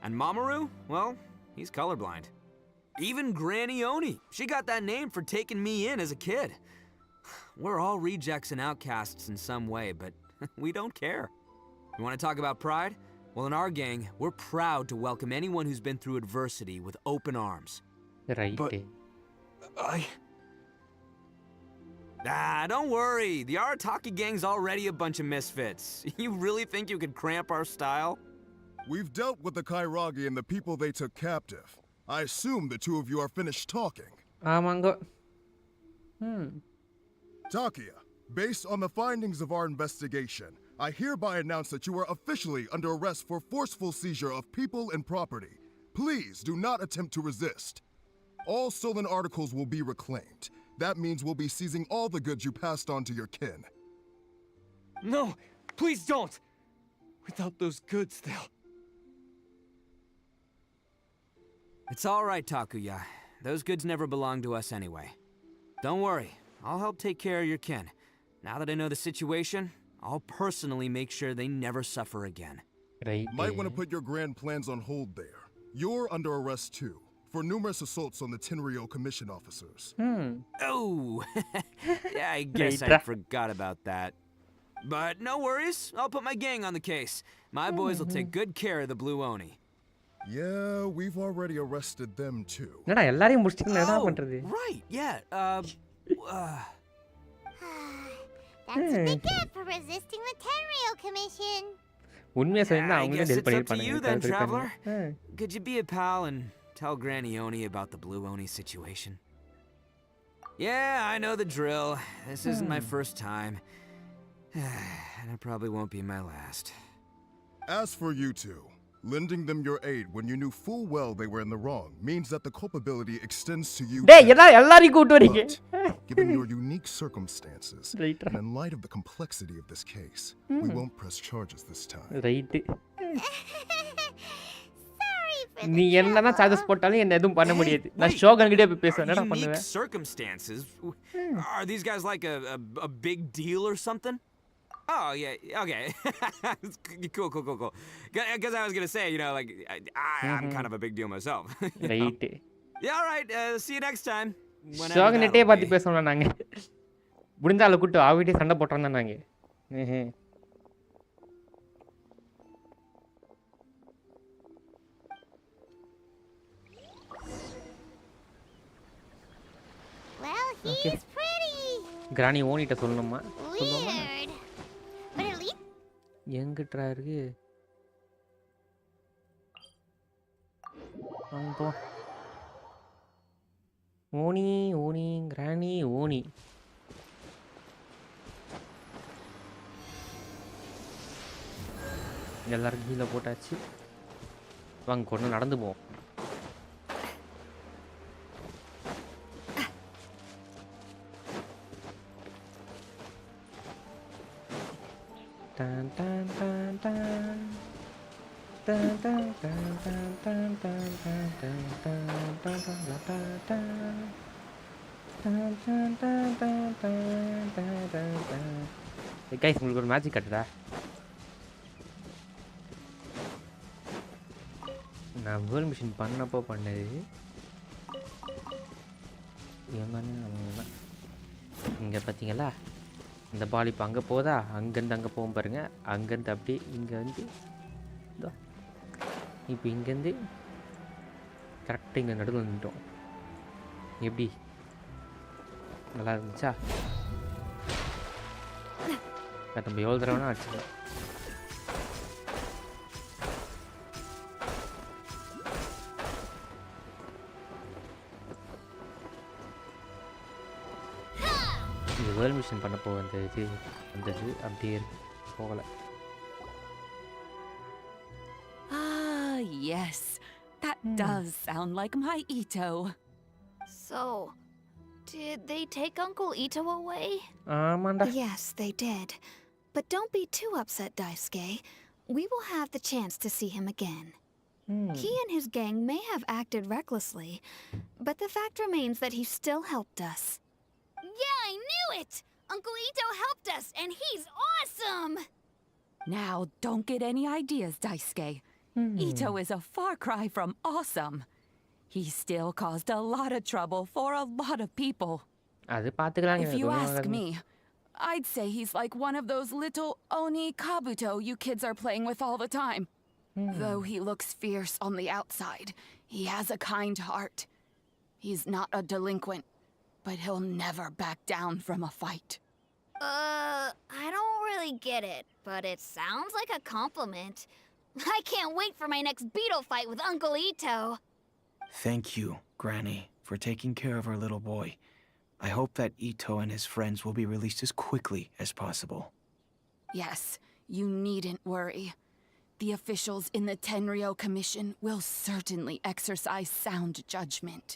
And Mamoru, well, he's colorblind. Even Granny Oni. She got that name for taking me in as a kid. We're all rejects and outcasts in some way, but we don't care. You want to talk about pride? Well, in our gang, we're proud to welcome anyone who's been through adversity with open arms. Right. But Don't worry. The Arataki gang's already a bunch of misfits. You really think you could cramp our style? We've dealt with the Kairagi and the people they took captive. I assume the two of you are finished talking. ஆமாங்க. Takia, based on the findings of our investigation, I hereby announce that you are officially under arrest for forceful seizure of people and property. Please do not attempt to resist. All stolen articles will be reclaimed. That means we'll be seizing all the goods you passed on to your kin. No, please don't. Without those goods, they'll... It's all right, Takuya. Those goods never belonged to us anyway. Don't worry. I'll help take care of your kin. Now that I know the situation, I'll personally make sure they never suffer again. Right. Might want to put your grand plans on hold there. You're under arrest too, for numerous assaults on the Tenryo Commission officers. Oh, yeah, I guess I forgot about that. But no worries, I'll put my gang on the case. My boys will take good care of the Blue Oni. Yeah, we've already arrested them too. என்னடா எல்லாரையும் முடிச்சிட்டீங்க என்ன பண்றது? Right, yeah, That's a big gap for resisting the Tenryo Commission. உண்மையா சொன்னா I அவங்களே guess tell it's up to பண்ணிருப்பாங்க. you then, Traveler. Could you be a pal and tell Granny Oni about the Blue Oni situation? Yeah, I know the drill. This isn't my first time. And it probably won't be my last. As for you two, lending them your aid when you knew full well they were in the wrong means that the culpability extends to you. டேய் எல்லாரையும் கூட்டி வரீங்க. Given your unique circumstances and in light of the complexity of this case, we won't press charges this time. Right. Sorry for நீ the என்னன்னா charges போட்டாலும் என்ன எதுவும் பண்ண முடியாது. நான் ஷோகன் கிட்ட போய் பேசுவேன். என்னடா Unique பண்ணுவேன்? circumstances? Are these guys like a big deal or something? Oh, yeah, okay. Cool. Because I was going to say, you know, like, I'm kind of a big deal myself. Right. Yeah, all right. See you next time. ஷோகன்கிட்டே பார்த்து பேசணும் நாங்க. முடிஞ்ச ஆளை கூட்டு ஆவிட்டே சண்டை போட்டுறோம் நாங்க. Well, he's pretty. Granny ஓனிட்ட சொல்லணுமா? சொல்லுமா? Weird. But at least எங்கிட்டா இருக்கு? வாங்க போ. ஓனி கிரானி ஓனி. எல்லாரும் கீழே போட்டாச்சு. வாங்க கொண்டு நடந்து போவோம். கைஸ் உங்களுக்கு ஒரு மேஜிக் கட்டுடா. நான் வேர்ல்ட் மிஷின் பண்ணப்போ பண்ணது இங்கே பார்த்தீங்களா, இந்த பால் இப்போ அங்கே போதா, அங்கேருந்து அங்கே போகும் பாருங்கள், அங்கேருந்து அப்படியே இங்கே வந்து இப்போ இங்கேருந்து கரெக்டாக இங்கே நடுவில் வந்துட்டோம். எப்படி நல்லா இருந்துச்சா? நம்ம எவ்வளோ தடவைனா அடிச்சுக்கலாம். இந்த வேர்ல்ட் மிஷன் பண்ணப்போ அந்த இது வந்தது அப்படியே போகலை. Ah, yes. That does sound like my Itto. So, did they take Uncle Itto away? Amanda. Yes, they did. But don't be too upset, Daisuke. We will have the chance to see him again. He and his gang may have acted recklessly, but the fact remains that he still helped us. Yeah, I knew it! Uncle Itto helped us, and he's awesome! Now, don't get any ideas, Daisuke. Itto is a far cry from awesome. He still caused a lot of trouble for a lot of people. If you ask me, I'd say he's like one of those little Oni Kabuto you kids are playing with all the time. Though he looks fierce on the outside, he has a kind heart. He's not a delinquent, but he'll never back down from a fight. I don't really get it, but it sounds like a compliment. I can't wait for my next beetle fight with Uncle Itto. Thank you, Granny, for taking care of our little boy. I hope that Itto and his friends will be released as quickly as possible. Yes, you needn't worry. The officials in the Tenryo Commission will certainly exercise sound judgment.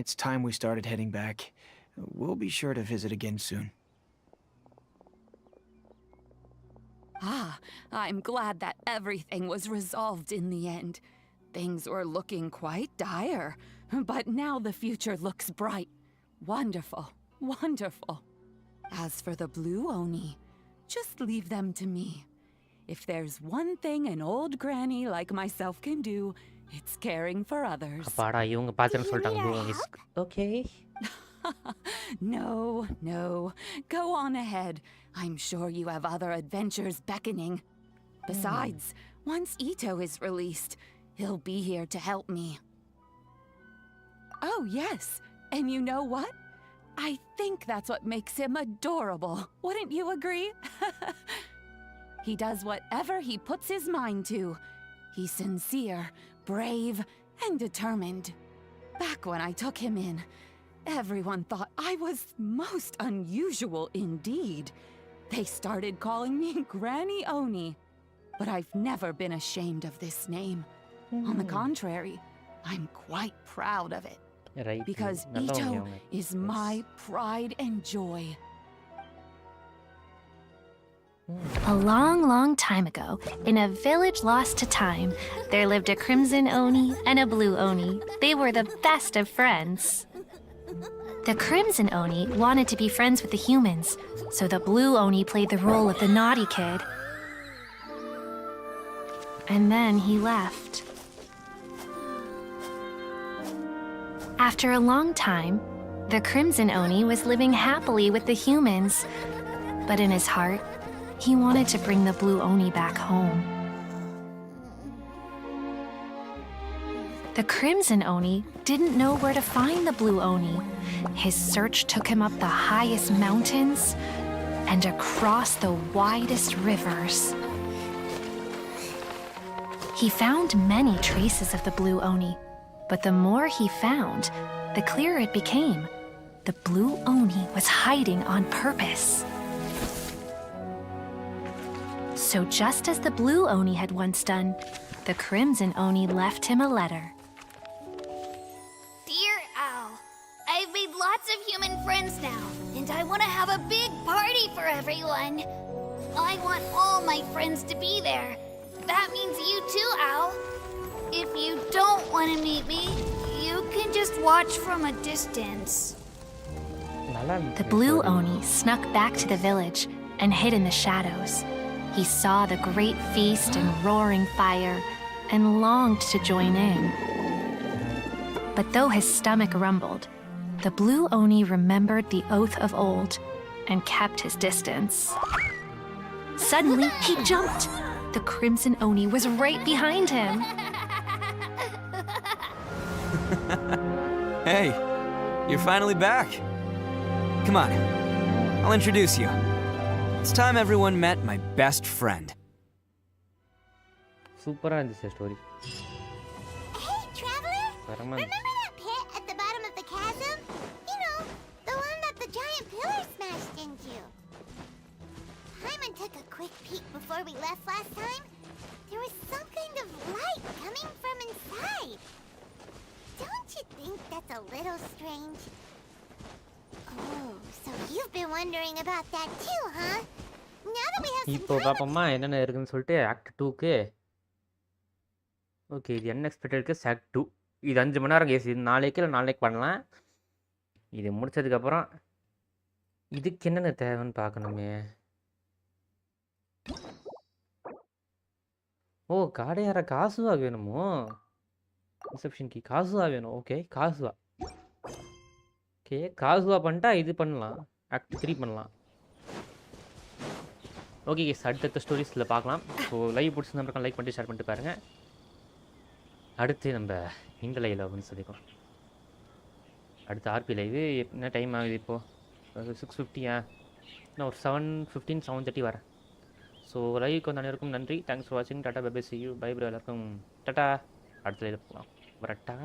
It's time we started heading back. We'll be sure to visit again soon. Ah, I'm glad that everything was resolved in the end. Things were looking quite dire, but now the future looks bright. Wonderful, wonderful. As for the Blue Oni, just leave them to me. If there's one thing an old granny like myself can do, it's caring for others. Okay. No, no. Go on ahead. I'm sure you have other adventures beckoning. Besides, once Itto is released, he'll be here to help me. Oh, yes. And you know what? I think that's what makes him adorable. Wouldn't you agree? He does whatever he puts his mind to. He's sincere, brave, and determined. Back when I took him in, everyone thought I was most unusual indeed. They started calling me Granny Oni. But I've never been ashamed of this name. On the contrary, I'm quite proud of it. Because Itto is my pride and joy. A long, long time ago, in a village lost to time, there lived a crimson Oni and a blue Oni. They were the best of friends. The crimson Oni wanted to be friends with the humans, so the blue Oni played the role of the naughty kid. And then he left. After a long time, the crimson Oni was living happily with the humans, but in his heart, he wanted to bring the blue Oni back home. The crimson Oni didn't know where to find the blue Oni. His search took him up the highest mountains and across the widest rivers. He found many traces of the blue Oni, but the more he found, the clearer it became. The blue Oni was hiding on purpose. So just as the blue Oni had once done, the crimson Oni left him a letter. Dear Al, I've made lots of human friends now, and I want to have a big party for everyone. I want all my friends to be there, That means you too, Al. If you don't want to meet me, you can just watch from a distance. The blue Oni snuck back to the village and hid in the shadows. He saw the great feast and roaring fire and longed to join in. But though his stomach rumbled, the blue Oni remembered the oath of old and kept his distance. Suddenly, he jumped. The Crimson Oni was right behind him. Hey, you're finally back. Come on, I'll introduce you. It's time everyone met my best friend. Super story. Hey, traveler! Remember that pit at the bottom of the chasm? You know, the one that the giant pillar smashed into. Paimon took a quick peek before we left last time. There was some kind of light coming from inside. Don't you think that's a little strange? Oh, so you've been wondering about that too, huh? Now that we have some இப்போ பாப்போமா என்னென்ன இருக்குன்னு சொல்லிட்டு act 2க்கு. Okay, இது அன்எக்ஸ்பெக்டட்க்கு act 2. இது 5 மணி நேரம் case. இது நாளைக்கு இல்லை நாளைக்கு பண்ணலாம். இது முடிச்சதுக்கப்புறம் இதுக்கு என்னென்ன தேவைன்னு பார்க்கணுமே. ஓ, காடையார காசுவா வேணுமோ? ரிசப்ஷன் கீ காசுவா வேணும். ஓகே, காசுவா. ஓகே, காசுவா பண்ணிட்டா இது பண்ணலாம். ஆக்ட் 3 பண்ணலாம். ஓகே கேஸ், அடுத்த ஸ்டோரிஸில் பார்க்கலாம். ஸோ லைவ் பிடிச்சிருந்தா லைக் பண்ணிட்டு ஷேர் பண்ணிட்டு பாருங்கள். அடுத்து நம்ம இந்த லைவில் அப்படின்னு சொல்லிக்கோம். அடுத்து ஆர்பி லைவு என்ன டைம் ஆகுது இப்போது? 6:50. நான் ஒரு 7:15 7:30 வரேன். ஸோ லைவுக்கு வந்து அனைவருக்கும் நன்றி. தேங்க்ஸ் ஃபார் வாட்சிங். Tata bye see you. Bye bro, எல்லாருக்கும் டாட்டா. அடுத்த லைவில் போகலாம். வரட்டா.